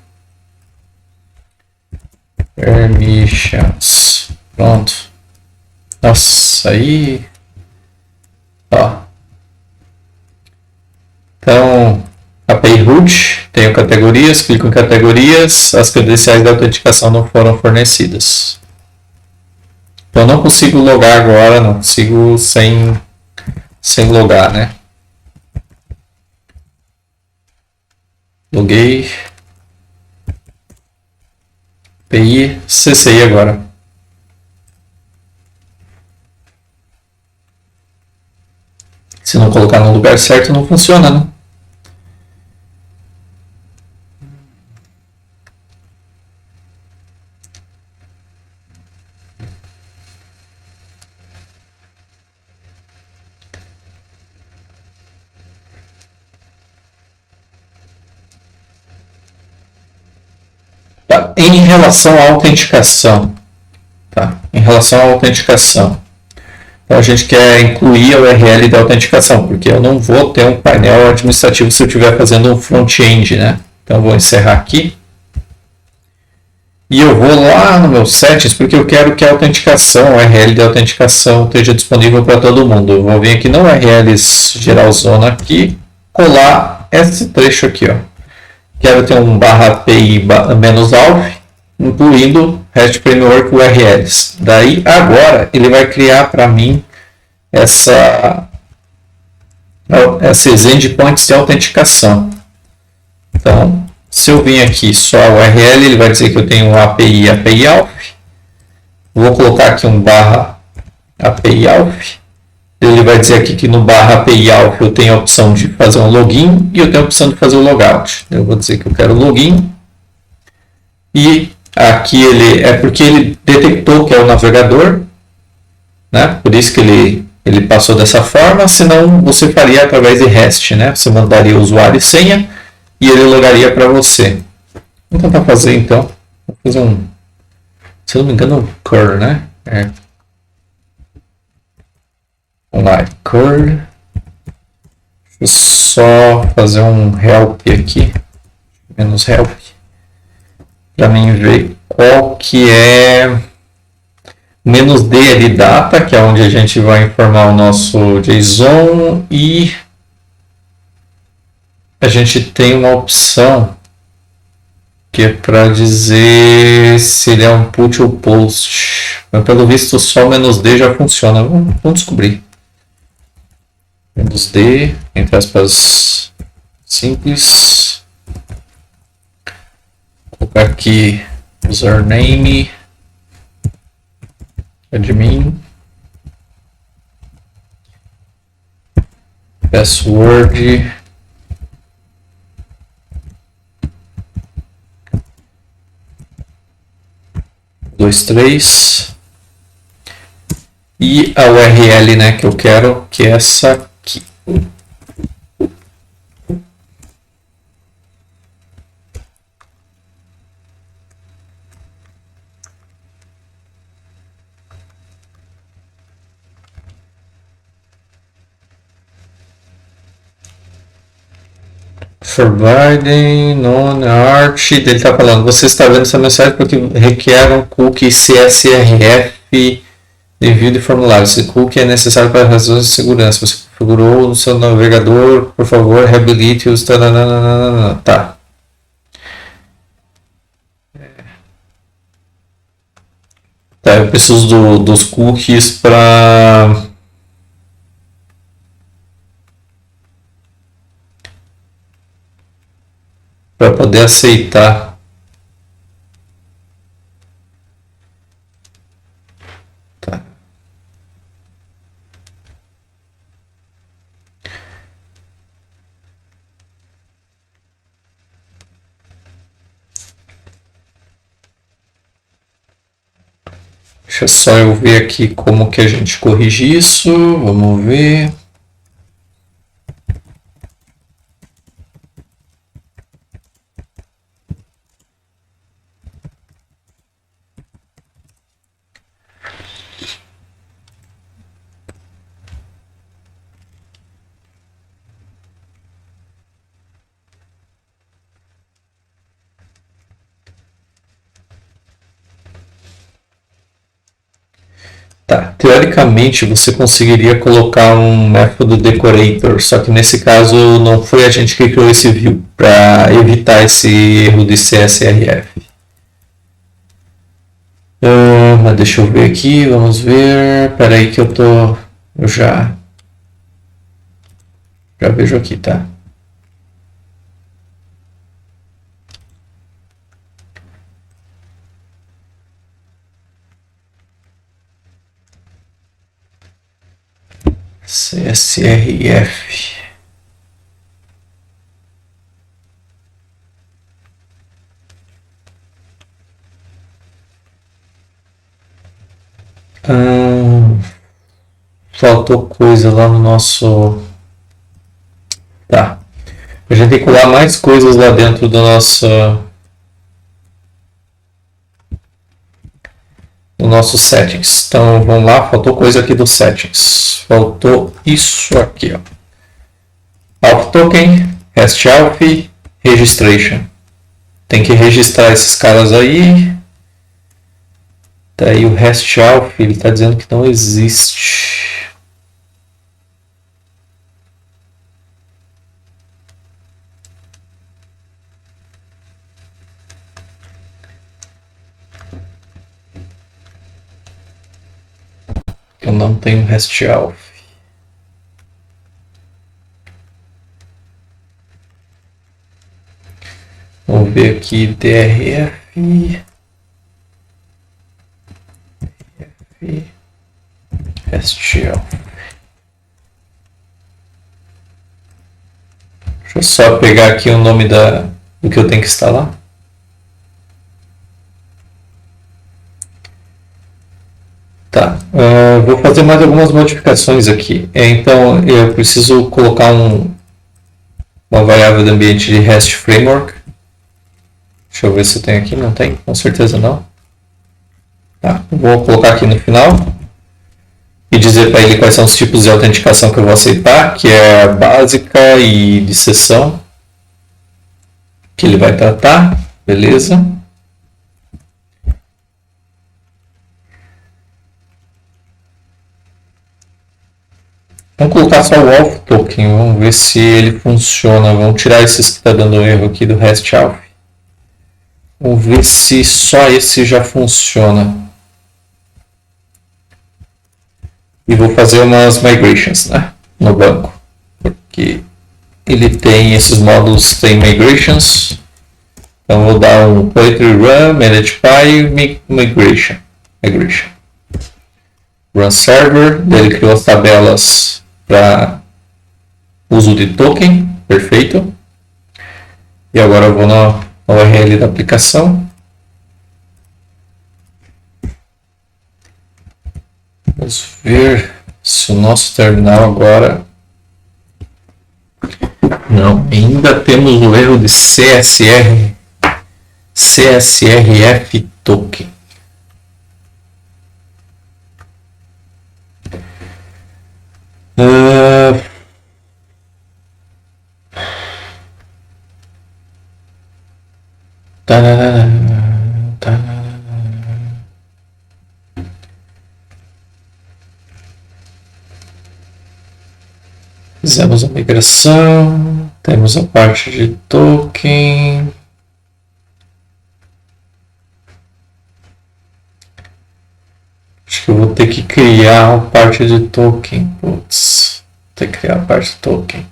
Permissions. Pronto. Nossa, aí. Ó. Então, API root, tenho categorias, clico em categorias, as credenciais da autenticação não foram fornecidas. Então, eu não consigo logar agora, não consigo sem logar, né? Loguei. API, CCI agora. Se não colocar no lugar certo, não funciona, né? Tá. Em relação à autenticação, tá? Em relação à autenticação, então a gente quer incluir a URL da autenticação, porque eu não vou ter um painel administrativo se eu estiver fazendo um front-end, né? Então eu vou encerrar aqui. E eu vou lá no meu settings, porque eu quero que a autenticação, a URL da autenticação esteja disponível para todo mundo. Eu vou vir aqui no URLs geralzona aqui, colar esse trecho aqui, ó. Quero ter um /API -alf, incluindo REST Framework URLs. Daí, agora, ele vai criar para mim esses endpoints de autenticação. Então, se eu vim aqui só a URL, ele vai dizer que eu tenho um API -alf. Vou colocar aqui um /API -alf. Ele vai dizer aqui que no /API -alf eu tenho a opção de fazer um login e eu tenho a opção de fazer o logout. Eu vou dizer que eu quero login. E aqui ele é porque ele detectou que é o navegador, né? Por isso que ele passou dessa forma. Senão você faria através de REST, né? Você mandaria o usuário e senha e ele logaria para você. Vou tentar fazer então. Vou fazer se eu não me engano, curl, né? Vamos lá, curl. Deixa eu só fazer um help aqui. Menos help. Para mim ver qual que é menos D é de data, que é onde a gente vai informar o nosso JSON, e a gente tem uma opção que é para dizer se ele é um put ou post. Mas pelo visto só menos D já funciona. Vamos descobrir. Menos D, entre aspas, simples. Vou colocar aqui username, admin, password, dois, três, e a URL, né, que eu quero, que é essa aqui. for Biden, non-art. Ele está falando, você está vendo essa mensagem porque requer um cookie CSRF envio de formulário. Esse cookie é necessário para razões de segurança. Você configurou no seu navegador, por favor, reabilite os... Tá. Tá, eu preciso dos cookies para poder aceitar. Tá. Deixa só eu ver aqui como que a gente corrige isso. Vamos ver. Tá, teoricamente você conseguiria colocar um método decorator, só que nesse caso não foi a gente que criou esse view, para evitar esse erro de CSRF. Deixa eu ver aqui, vamos ver, espera aí que eu já vejo aqui, tá? CSRF. Faltou coisa lá no nosso... Tá. A gente tem que colar mais coisas lá dentro do nosso settings. Então vamos lá, faltou coisa aqui do settings. Faltou isso aqui, ó. Auth token, REST auth, registration. Tem que registrar esses caras aí. Daí o REST auth, ele está dizendo que não existe. Eu não tenho REST auth. Vamos ver aqui DRF. REST auth. Deixa eu só pegar aqui o nome do que eu tenho que instalar. Tá, vou fazer mais algumas modificações aqui. Então, eu preciso colocar uma variável de ambiente de REST Framework. Deixa eu ver se tem aqui. Não tem? Com certeza não. Tá, vou colocar aqui no final. E dizer para ele quais são os tipos de autenticação que eu vou aceitar, que é a básica e de sessão. Que ele vai tratar. Beleza. Vamos colocar só o auth token, vamos ver se ele funciona. Vamos tirar esses que está dando erro aqui do REST auth. Vamos ver se só esse já funciona. E vou fazer umas migrations, né, no banco. Porque ele tem esses módulos, tem migrations. Então vou dar um poetry run, manage py, migration. Run server, ele criou as tabelas para uso de token, perfeito. E agora eu vou na URL da aplicação. Vamos ver se o nosso terminal agora... Não, ainda temos o erro de CSRF token. Tarará, tarará. Fizemos a migração, temos a parte de token. Acho que eu vou ter que criar a parte de token. Putz, vou ter que criar a parte do token.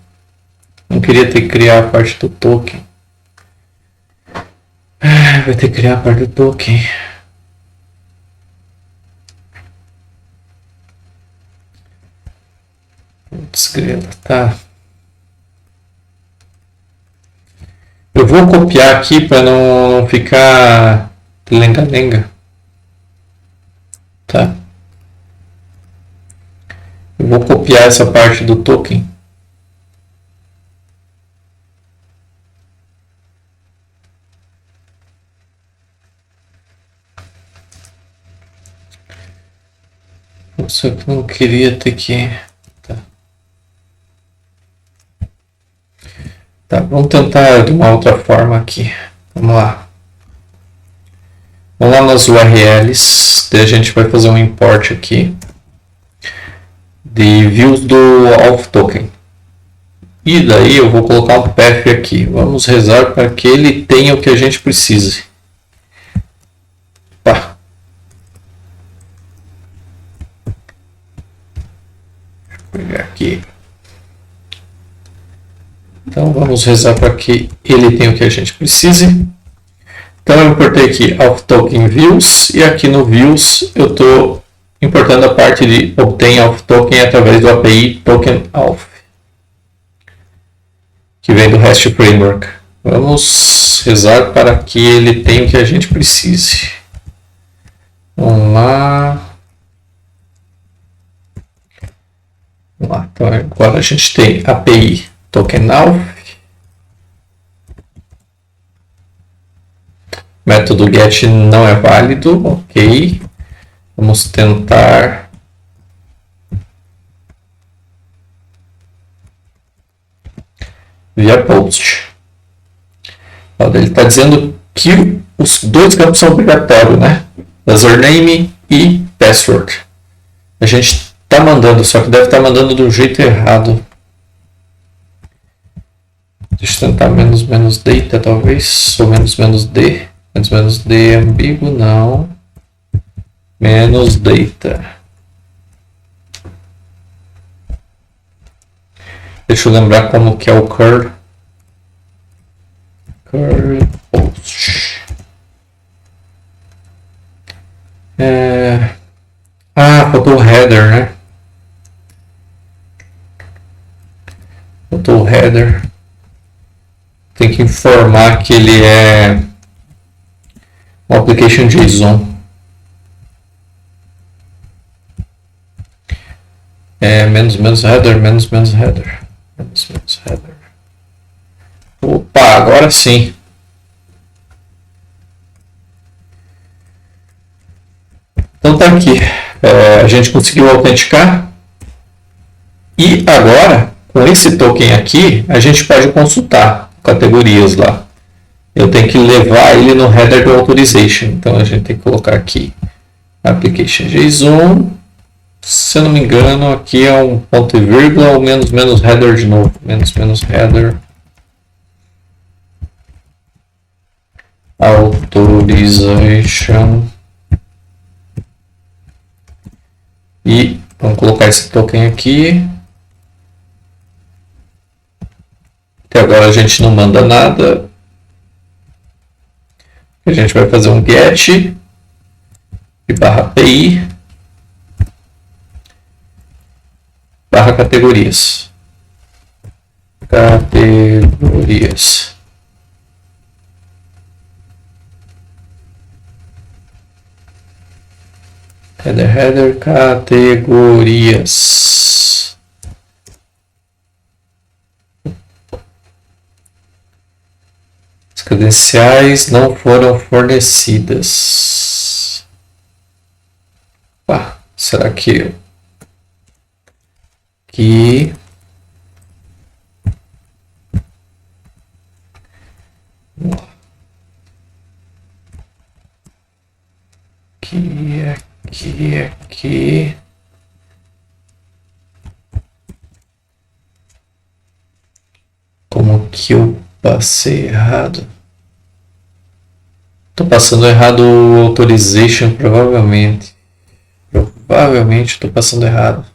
Não queria ter que criar a parte do token. Vai ter que criar a parte do token. Putz, grela, tá. Eu vou copiar aqui para não ficar lenga-lenga. Tá. Eu vou copiar essa parte do token. Só que não queria ter que... Tá, vamos tentar de uma outra forma aqui. Vamos lá. Vamos lá nas URLs. Daí a gente vai fazer um import aqui de views do auth token. E daí eu vou colocar um path aqui. Vamos rezar para que ele tenha o que a gente precise. Tá. Deixa eu pegar aqui. Então vamos rezar para que ele tenha o que a gente precise. Então eu importei aqui auth token views e aqui no views eu estou importando a parte de obtain auth token através do API token auth, que vem do REST Framework. Vamos rezar para que ele tenha o que a gente precise. Vamos lá. Então agora a gente tem API token auth, método get não é válido, ok. Vamos tentar via post. Ele está dizendo que os dois campos são obrigatórios, né? Username e password. A gente está mandando, só que deve estar mandando do jeito errado. Deixa eu tentar menos data, talvez. Ou menos d. Menos d é ambíguo, não. Menos data. Deixa eu lembrar como que é o curl. Curl post. Faltou o header, né? Faltou o header. Tem que informar que ele é um application JSON. Menos header, menos header. Menos header. Opa, agora sim. Então tá aqui. A gente conseguiu autenticar. E agora, com esse token aqui, a gente pode consultar categorias lá. Eu tenho que levar ele no header do authorization. Então a gente tem que colocar aqui application JSON. Se eu não me engano, aqui é um ponto e vírgula ou menos header de novo. Menos header. Authorization. E vamos colocar esse token aqui. Até agora a gente não manda nada. A gente vai fazer um get e barra API barra categorias. Categorias. Header, categorias. As credenciais não foram fornecidas. Será que aqui aqui. Como que eu passei errado? Tô passando errado o authorization, provavelmente. Provavelmente estou passando errado.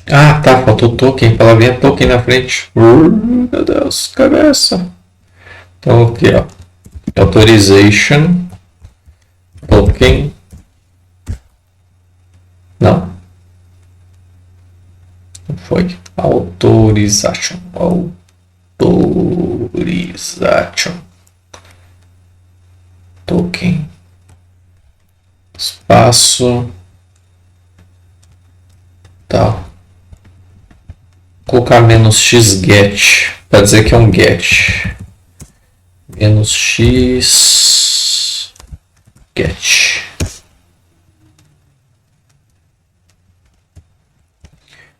Ah, tá, faltou token, palavrinha token na frente. Meu Deus, cabeça. Então aqui, ó. Authorization. Token. Não. Não foi. Authorization. Authorization. Token. Espaço. Tá. Vou colocar menos x get. Para dizer que é um get. Menos x get.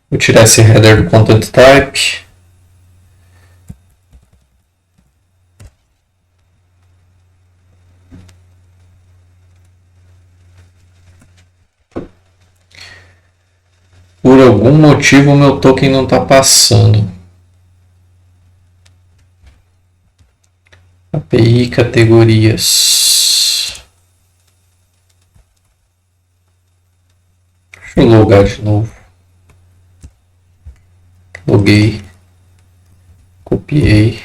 Vou tirar esse header do content type. Por algum motivo o meu token não está passando. API categorias. Deixa eu logar de novo. Loguei. Copiei.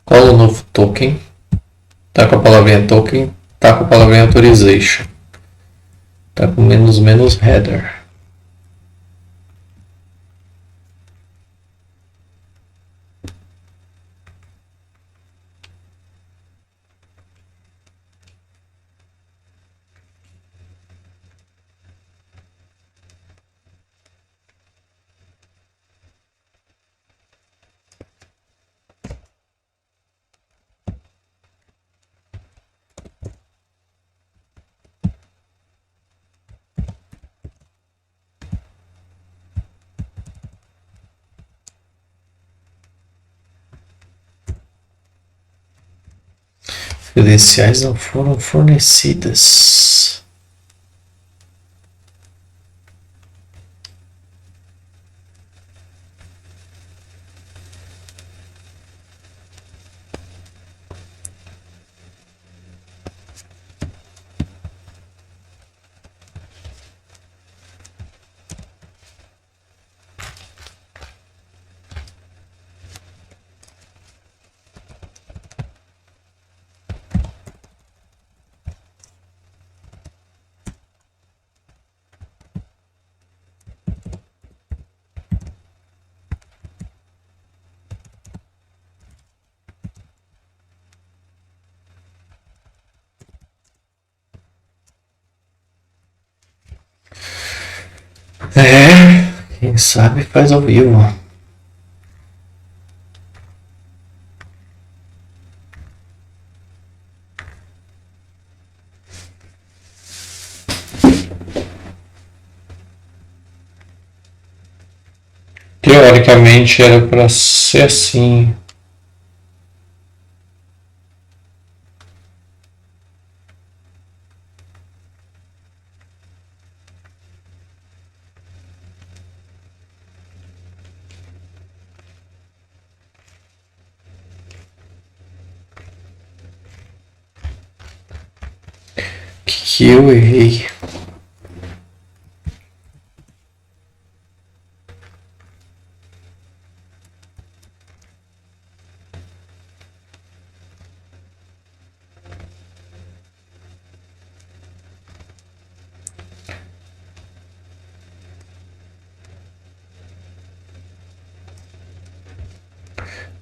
Cola o novo token. Tá com a palavrinha token. Tá com a palavrinha authorization. Tá com menos header. Credenciais não foram fornecidas. Quem sabe faz ao vivo. Teoricamente era para ser assim. Que eu errei.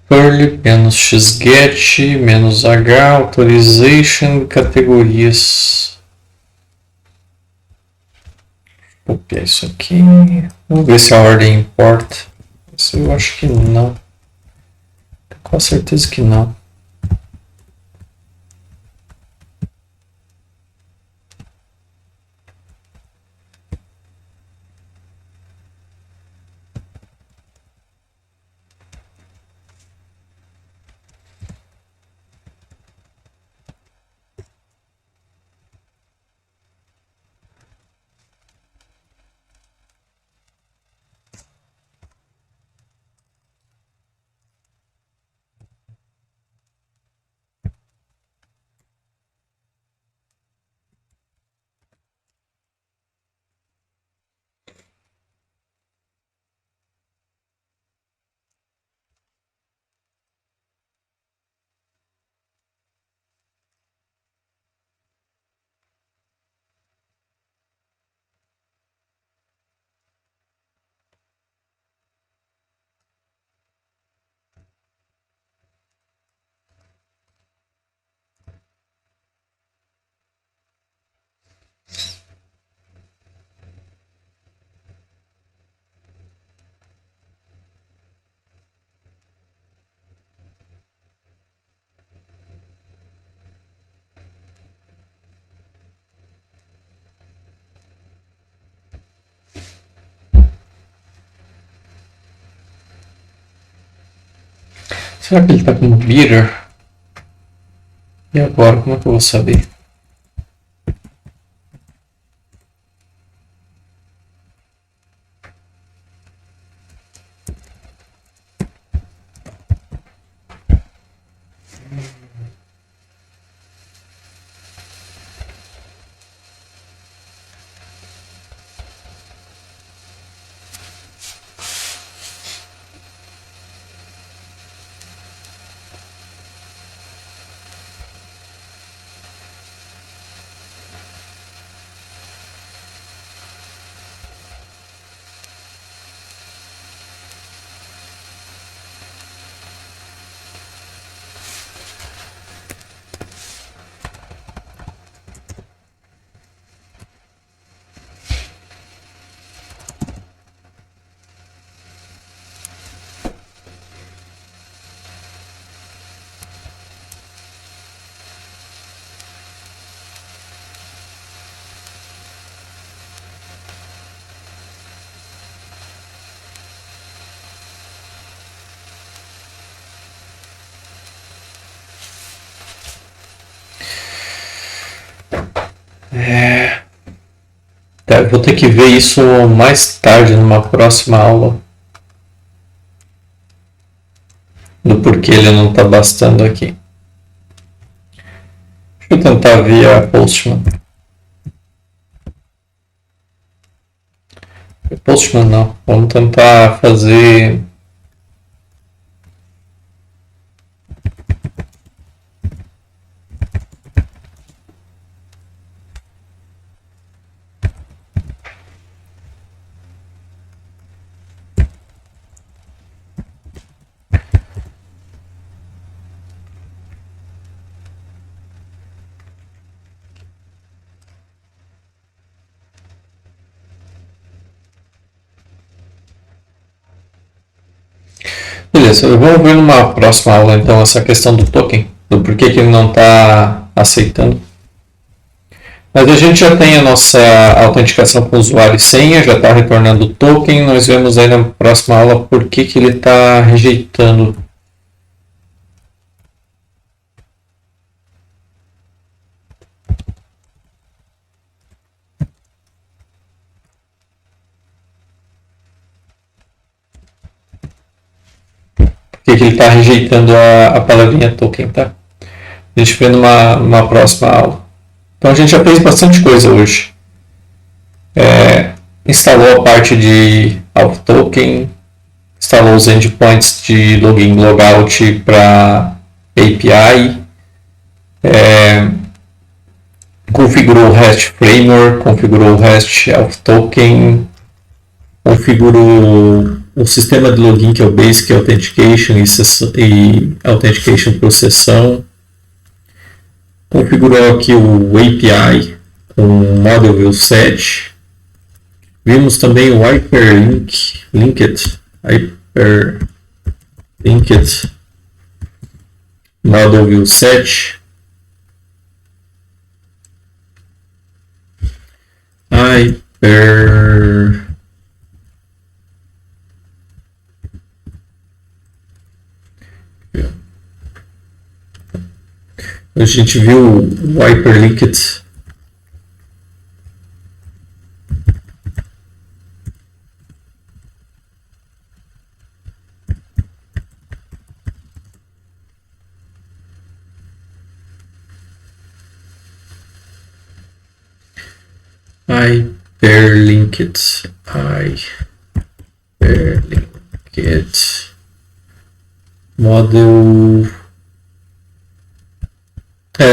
Curly menos xget menos h authorization categorias. Vou copiar isso aqui. Vamos ver se a ordem importa. Isso eu acho que não. Tenho quase certeza que não. Será que ele está como bidder? E agora, como é que eu vou saber? Tá, eu vou ter que ver isso mais tarde, numa próxima aula. Do porquê ele não está bastando aqui. Deixa eu tentar via Postman. Postman não. Vamos tentar fazer... Beleza, eu vou ver numa próxima aula então essa questão do token, do porquê que ele não está aceitando. Mas a gente já tem a nossa autenticação com usuário e senha, já está retornando o token. Nós vemos aí na próxima aula por que ele está rejeitando. Por que ele está rejeitando a palavrinha token, tá? A gente vê numa próxima aula. Então a gente já fez bastante coisa hoje. Instalou a parte de auth token, instalou os endpoints de login e logout para API, configurou o REST Framework, configurou o REST auth token, configurou o sistema de login que é o Basic Authentication e Authentication por sessão, configurou aqui o API com o Model View Set. Vimos também o Hyperlinked Model View Set. A gente viu o Hyperlinked Model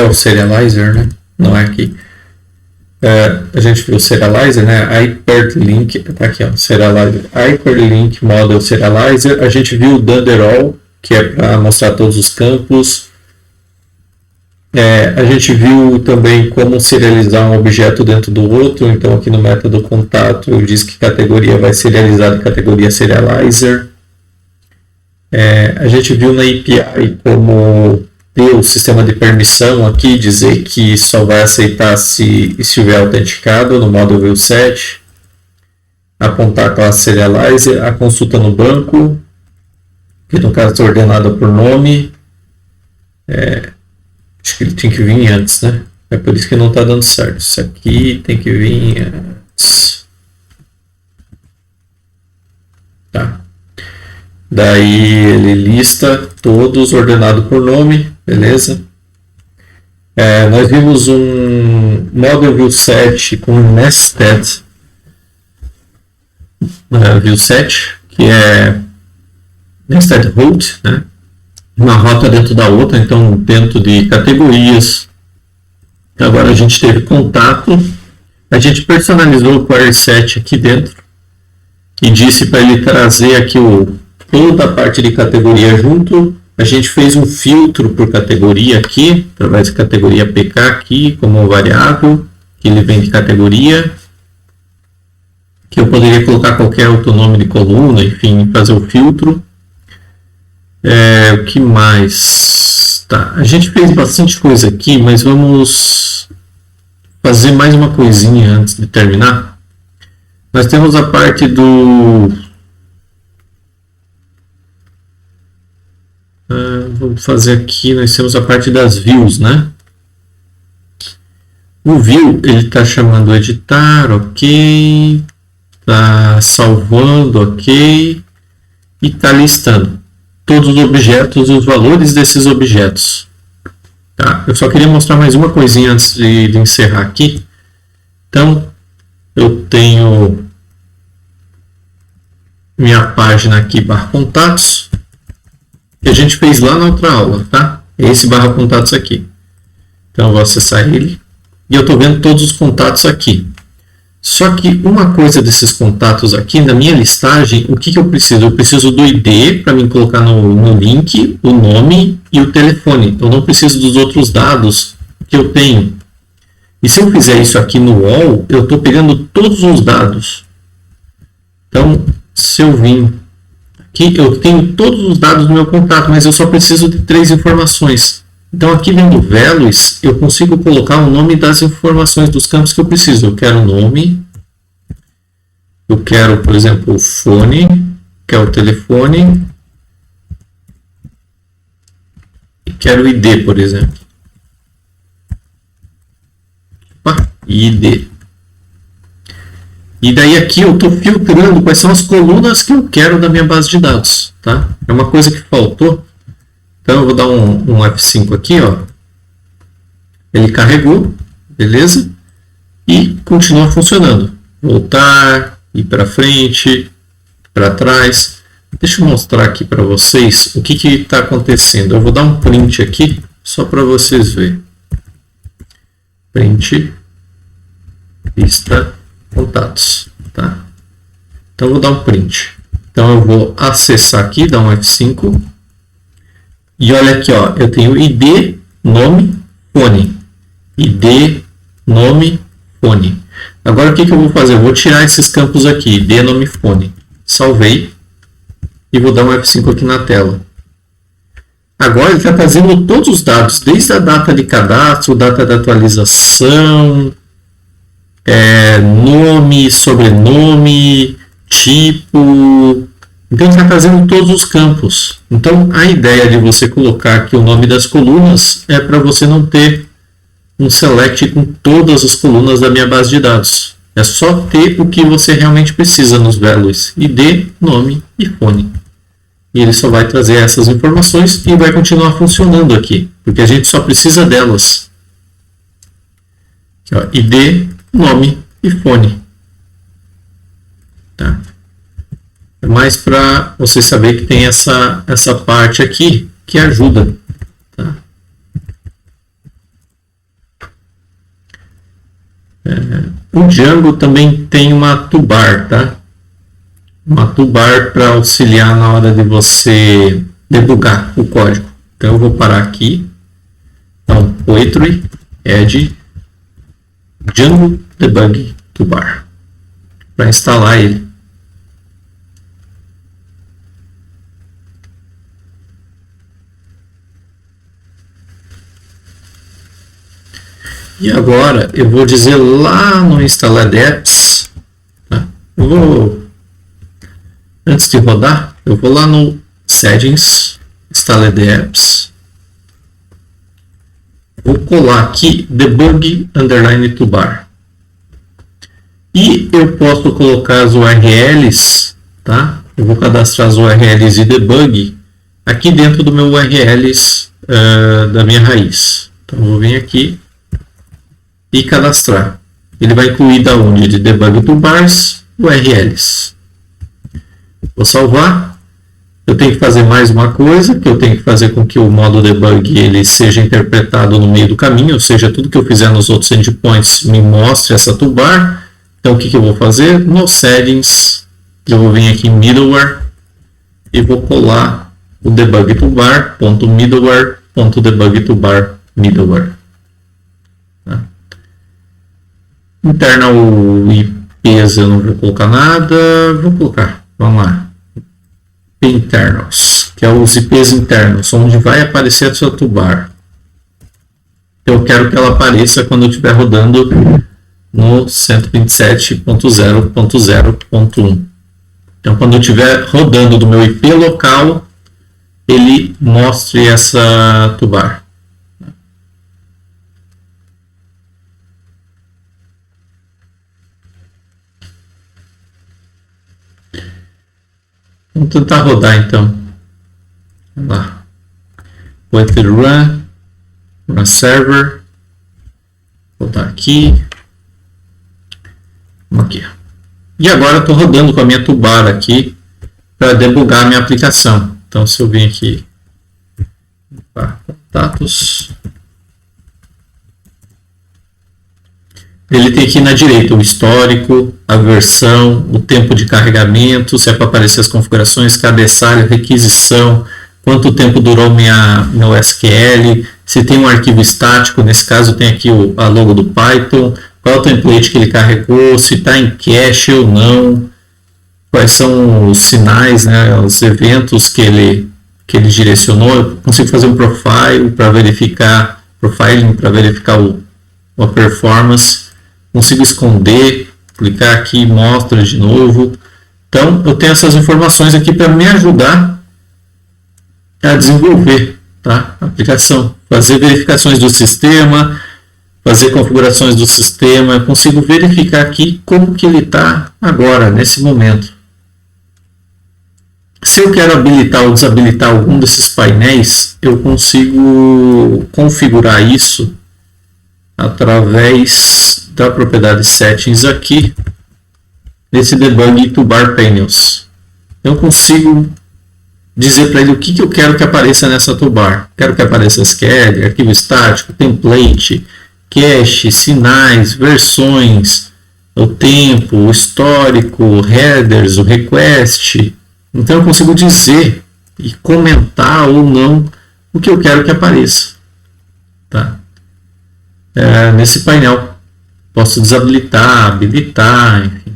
o Serializer, né? Não é aqui. A gente viu o Serializer, né? Hyperlink, tá aqui, ó, Serializer, Hyperlink Model Serializer. A gente viu o Dunderall, que é para mostrar todos os campos. A gente viu também como serializar um objeto dentro do outro. Então aqui no método contato eu disse que categoria vai serializar de categoria Serializer. A gente viu na API como ter o sistema de permissão aqui, dizer que só vai aceitar se estiver autenticado no Model View Set, apontar a classe Serializer, a consulta no banco, que no caso está ordenada por nome. Acho que ele tinha que vir antes, né? É por isso que não está dando certo. Isso aqui tem que vir antes. Tá. Daí ele lista todos ordenados por nome, beleza? Nós vimos um Model View Set com Nested View Set, que é Nested Route, né? Uma rota dentro da outra, então dentro de categorias. Agora a gente teve contato, a gente personalizou o Query Set aqui dentro e disse para ele trazer aqui toda a parte de categoria junto. A gente fez um filtro por categoria aqui, através da categoria PK aqui, como variável, que ele vem de categoria, que eu poderia colocar qualquer outro nome de coluna, enfim, fazer o filtro. O que mais? Tá, a gente fez bastante coisa aqui, mas vamos fazer mais uma coisinha antes de terminar. Nós temos a parte do... vamos fazer aqui, nós temos a parte das views, né? O view, ele está chamando editar, ok, está salvando, ok, e está listando todos os objetos e os valores desses objetos. Tá? Eu só queria mostrar mais uma coisinha antes de encerrar aqui. Então, eu tenho minha página aqui, /contatos, que a gente fez lá na outra aula, tá? Esse /contatos aqui. Então, eu vou acessar ele e eu estou vendo todos os contatos aqui. Só que uma coisa desses contatos aqui, na minha listagem, o que eu preciso? Eu preciso do ID para me colocar no link, o nome e o telefone. Eu não preciso dos outros dados que eu tenho. E se eu fizer isso aqui no wall, eu estou pegando todos os dados. Então, se eu vim aqui, eu tenho todos os dados do meu contato, mas eu só preciso de 3 informações. Então, aqui vendo values, eu consigo colocar o nome das informações dos campos que eu preciso. Eu quero o nome, eu quero, por exemplo, o fone, que é o telefone, e quero o ID, por exemplo. Opa, ID. E daí aqui eu estou filtrando quais são as colunas que eu quero da minha base de dados. Tá? É uma coisa que faltou. Então, eu vou dar um F5 aqui, ó. Ele carregou, beleza? E continua funcionando. Voltar, ir para frente, para trás. Deixa eu mostrar aqui para vocês o que está acontecendo. Eu vou dar um print aqui, só para vocês verem. Print, lista, contatos. Tá? Então, eu vou dar um print. Então, eu vou acessar aqui, dar um F5. E olha aqui, ó, eu tenho ID, nome, fone. ID, nome, fone. Agora o que eu vou fazer? Eu vou tirar esses campos aqui, ID, nome, fone. Salvei. E vou dar um F5 aqui na tela. Agora ele está trazendo todos os dados, desde a data de cadastro, data de atualização, nome, sobrenome, tipo... Então, está trazendo todos os campos. Então, a ideia de você colocar aqui o nome das colunas é para você não ter um select com todas as colunas da minha base de dados. É só ter o que você realmente precisa nos values. ID, nome e fone. E ele só vai trazer essas informações e vai continuar funcionando aqui. Porque a gente só precisa delas. Aqui, ó, ID, nome e fone. Tá? É mais para você saber que tem essa parte aqui que ajuda. Tá? O Django também tem uma toolbar, tá? Uma toolbar para auxiliar na hora de você debugar o código. Então eu vou parar aqui. Então, Poetry, Add, Django Debug Toolbar. Para instalar ele. E agora eu vou dizer lá no Installed Apps, tá? Antes de rodar, eu vou lá no Settings, Installed Apps. Vou colar aqui Debug Underline Toolbar. E eu posso colocar as URLs, tá? Eu vou cadastrar as URLs de debug aqui dentro do meu URLs da minha raiz. Então, eu vou vir aqui e cadastrar. Ele vai incluir da onde? De Debug Toolbars, URLs. Vou salvar. Eu tenho que fazer mais uma coisa, que eu tenho que fazer com que o modo debug ele seja interpretado no meio do caminho, ou seja, tudo que eu fizer nos outros endpoints me mostre essa toolbar. Então, o que eu vou fazer? No Settings, eu vou vir aqui em Middleware e vou colar o debug toolbar, .middleware, .debug toolbar, middleware. Tá? Internal IPs eu não vou colocar nada, vou colocar, vamos lá. Internals, que é os IPs internos, onde vai aparecer a sua toolbar. Eu quero que ela apareça quando eu estiver rodando no 127.0.0.1. Então, quando eu estiver rodando do meu IP local, ele mostre essa toolbar. Vamos tentar rodar então. Vamos lá. Pointer run server. Vou botar aqui. Vamos aqui. E agora estou rodando com a minha toolbar aqui para debugar a minha aplicação. Então, se eu vir aqui para contatos, ele tem aqui na direita o histórico, a versão, o tempo de carregamento, se é para aparecer as configurações, cabeçalho, requisição, quanto tempo durou meu SQL, se tem um arquivo estático, nesse caso tem aqui a logo do Python, qual é o template que ele carregou, se está em cache ou não, quais são os sinais, né, os eventos que ele direcionou. Eu consigo fazer um profiling para verificar a performance. Consigo esconder, clicar aqui, mostra de novo. Então, eu tenho essas informações aqui para me ajudar a desenvolver, tá, a aplicação. Fazer verificações do sistema, fazer configurações do sistema. Eu consigo verificar aqui como que ele está agora, nesse momento. Se eu quero habilitar ou desabilitar algum desses painéis, eu consigo configurar isso através da propriedade Settings aqui, nesse Debug Toolbar Panels. Eu consigo dizer para ele o que eu quero que apareça nessa toolbar. Quero que apareça SQL, arquivo estático, template, cache, sinais, versões, o tempo, o histórico, o headers, o request. Então eu consigo dizer e comentar ou não o que eu quero que apareça. Tá? Nesse painel. Posso desabilitar, habilitar, enfim.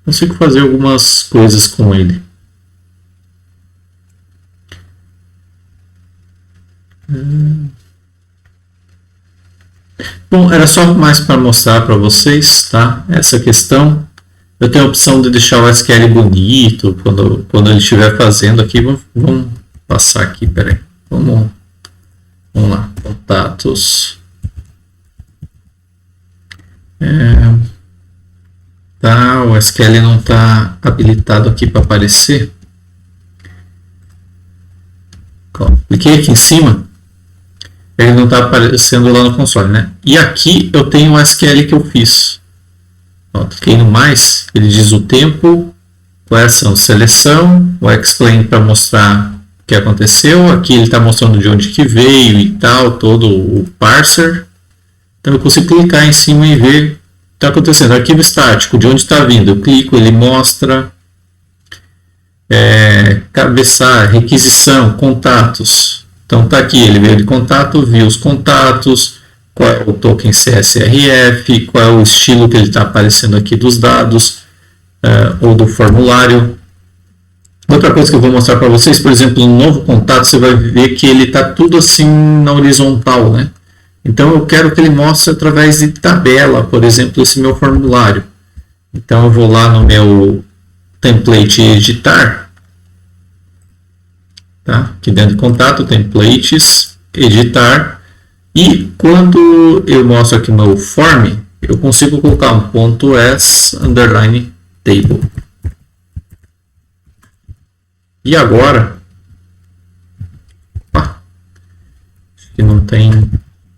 Consigo fazer algumas coisas com ele. Bom, era só mais para mostrar para vocês, tá? Essa questão. Eu tenho a opção de deixar o SQL bonito quando ele estiver fazendo aqui. Vamos passar aqui, peraí. Vamos lá, contatos. Tá, o SQL não está habilitado aqui para aparecer. Cliquei aqui em cima, ele não está aparecendo lá no console, né? E aqui eu tenho o SQL que eu fiz. Ó, cliquei no mais, ele diz o tempo, qual é a ação, seleção, o explain para mostrar o que aconteceu. Aqui ele está mostrando de onde que veio e tal, todo o parser. Então eu consigo clicar em cima e ver o que está acontecendo. Arquivo estático, de onde está vindo. Eu clico, ele mostra. Cabeçalho, requisição, contatos. Então está aqui, ele veio de contato, viu os contatos, qual é o token CSRF, qual é o estilo que ele está aparecendo aqui dos dados, ou do formulário. Outra coisa que eu vou mostrar para vocês, por exemplo, no novo contato, você vai ver que ele está tudo assim na horizontal, né? Então eu quero que ele mostre através de tabela, por exemplo, esse meu formulário. Então eu vou lá no meu template editar tá? Aqui dentro de contato, templates, editar. E quando eu mostro aqui no form, eu consigo colocar um ponto .s underline table. E agora, acho que não tem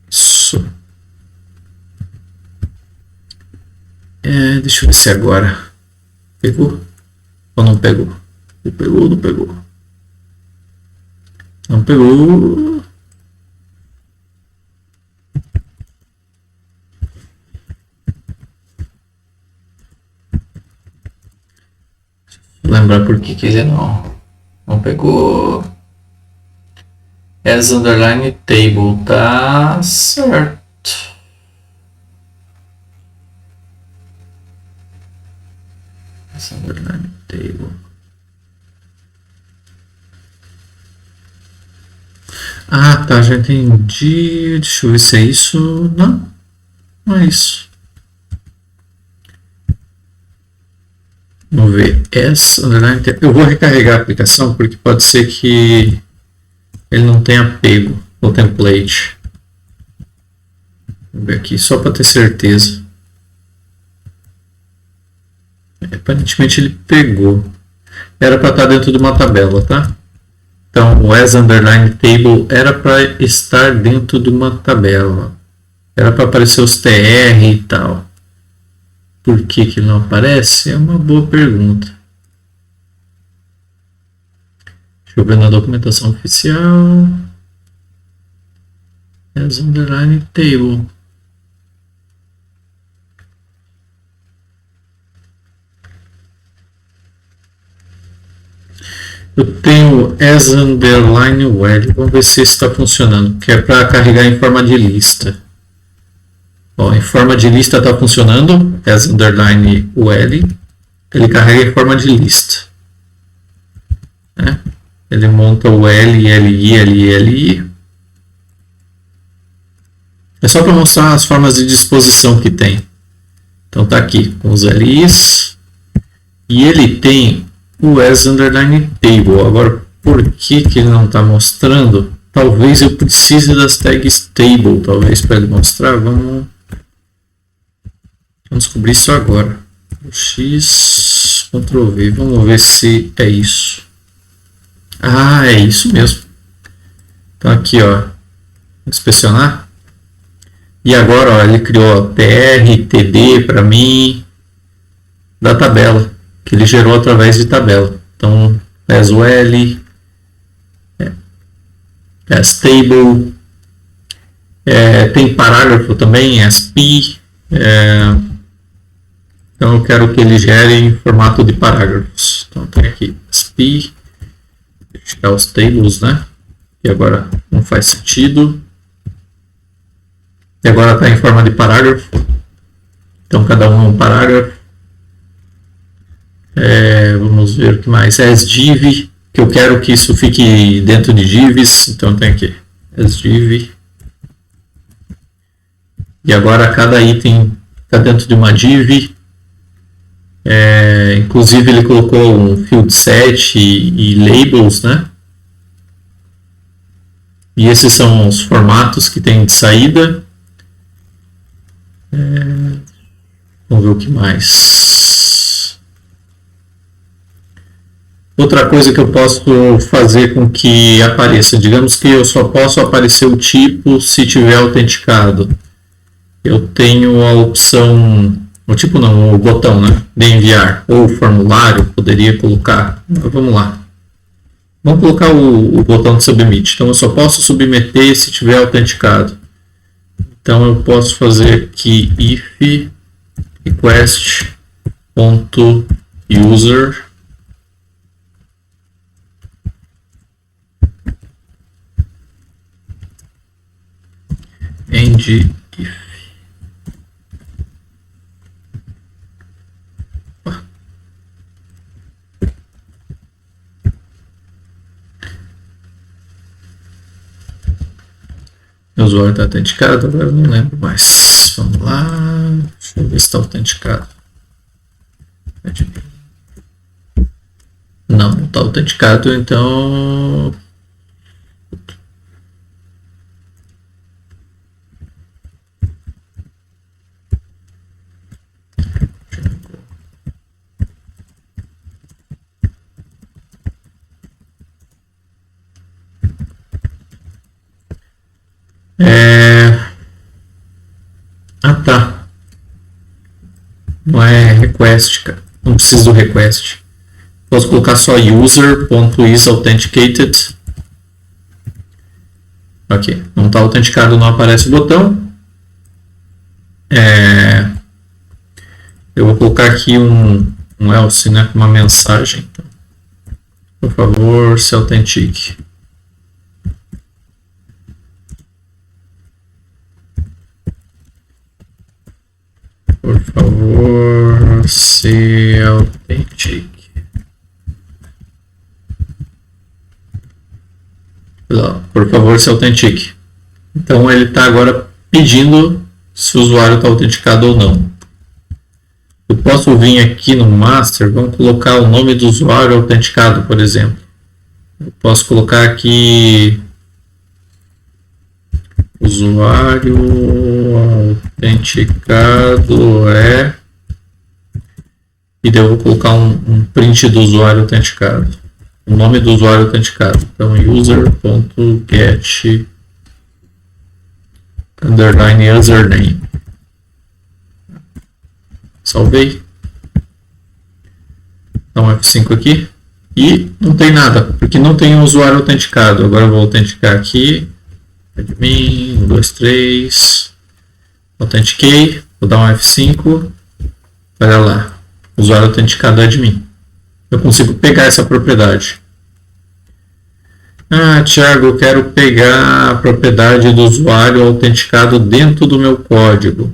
isso. Deixa eu ver se agora pegou ou não pegou. Não pegou, não pegou. Não pegou. Lembrar por que ele não pegou. As underline table, tá certo. As underline table. Ah, tá, já entendi. Deixa eu ver se é isso. Não, não é isso. Vamos ver. Eu vou recarregar a aplicação porque pode ser que ele não tenha pego no template. Vamos ver aqui, só para ter certeza. Aparentemente ele pegou. Era para estar dentro de uma tabela, tá? Então, o as underline table era para estar dentro de uma tabela. Era para aparecer os TR e tal. Por que ele não aparece? É uma boa pergunta. Deixa eu ver na documentação oficial. As underline table. Eu tenho as underline well. Vamos ver se está funcionando. Que é para carregar em forma de lista. Ó, em forma de lista está funcionando. As underline well. Ele carrega em forma de lista. Ele monta o L, L, L, L. É só para mostrar as formas de disposição que tem. Então tá aqui com os LIs. E ele tem o as underline table. Agora, por que ele não está mostrando? Talvez eu precise das tags table, talvez, para ele mostrar. Vamos descobrir isso agora. X, Ctrl V. Vamos ver se é isso. Ah, é isso mesmo. Então aqui, ó, inspecionar. E agora, ó, ele criou TR, TD para mim da tabela, que ele gerou através de tabela. Então, as well, as table, tem parágrafo também, as p. Então eu quero que ele gere em formato de parágrafos. Então tem aqui as p. Deixa eu tirar os tables, né? E agora não faz sentido. E agora está em forma de parágrafo. Então cada um é um parágrafo. Vamos ver o que mais. As div, que eu quero que isso fique dentro de divs. Então tem aqui as div. E agora cada item está dentro de uma div. Inclusive ele colocou um field set e labels, né? E esses são os formatos que tem de saída. Vamos ver o que mais. Outra coisa que eu posso fazer com que apareça, digamos que eu só posso aparecer o tipo se tiver autenticado. Eu tenho a opção, o tipo não, o botão, né, de enviar, ou o formulário, poderia colocar. Vamos lá. Vamos colocar o botão de submit. Então eu só posso submeter se tiver autenticado. Então eu posso fazer aqui if request.user and if. O usuário está autenticado, agora eu não lembro mais. Vamos lá, deixa eu ver se está autenticado. Não está autenticado, então Ah, tá. Não é request, cara. Não preciso do request. Posso colocar só user.isAuthenticated. Ok. Não está autenticado, não aparece o botão. Eu vou colocar aqui um else, né? Uma mensagem. Por favor, se autentique. Por favor, se autentique. Por favor, se autentique. Então ele está agora pedindo se o usuário está autenticado ou não. Eu posso vir aqui no master, vamos colocar o nome do usuário autenticado, por exemplo. Eu posso colocar aqui usuário autenticado e daí eu vou colocar um print do usuário autenticado, o nome do usuário autenticado. Então user.get _ username. Salvei. Dá um F5 aqui. E não tem nada, porque não tem um usuário autenticado. Agora eu vou autenticar aqui. Admin, 1, 2, 3. Autentiquei. Vou dar um F5. Olha lá. Usuário autenticado é admin. Eu consigo pegar essa propriedade. Ah, Thiago, eu quero pegar a propriedade do usuário autenticado dentro do meu código.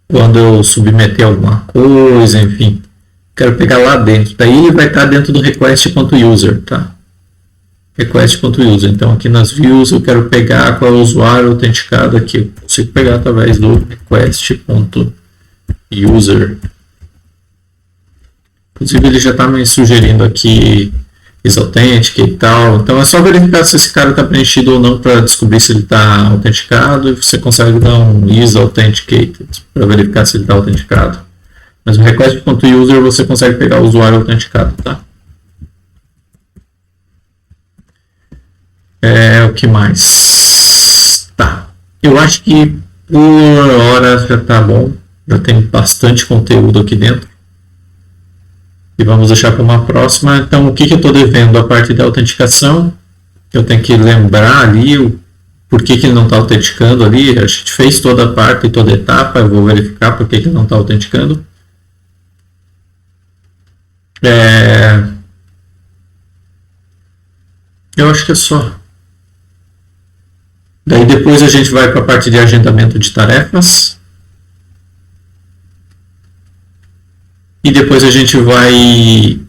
Quando eu submeter alguma coisa, enfim. Quero pegar lá dentro. Daí ele vai estar dentro do request.user, tá? Request.user. Então aqui nas views eu quero pegar qual é o usuário autenticado aqui. Eu consigo pegar através do request.user. Inclusive ele já está me sugerindo aqui isAuthentic e tal. Então é só verificar se esse cara está preenchido ou não para descobrir se ele está autenticado. E você consegue dar um isAuthenticated para verificar se ele está autenticado. Mas o request.user você consegue pegar o usuário autenticado, tá? O que mais? Tá. Eu acho que por hora já tá bom. Já tem bastante conteúdo aqui dentro. E vamos deixar para uma próxima. Então, o que eu estou devendo? A parte da autenticação. Eu tenho que lembrar ali por que ele não está autenticando ali. A gente fez toda a parte, toda a etapa. Eu vou verificar por que ele não está autenticando. Eu acho que é só. Daí depois a gente vai para a parte de agendamento de tarefas. E depois a gente vai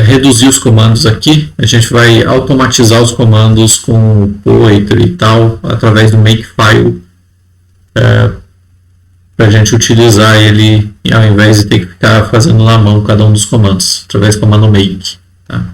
reduzir os comandos aqui. A gente vai automatizar os comandos com o Poetry e tal, através do Makefile, para a gente utilizar ele ao invés de ter que ficar fazendo na mão cada um dos comandos, através do comando Make. Tá?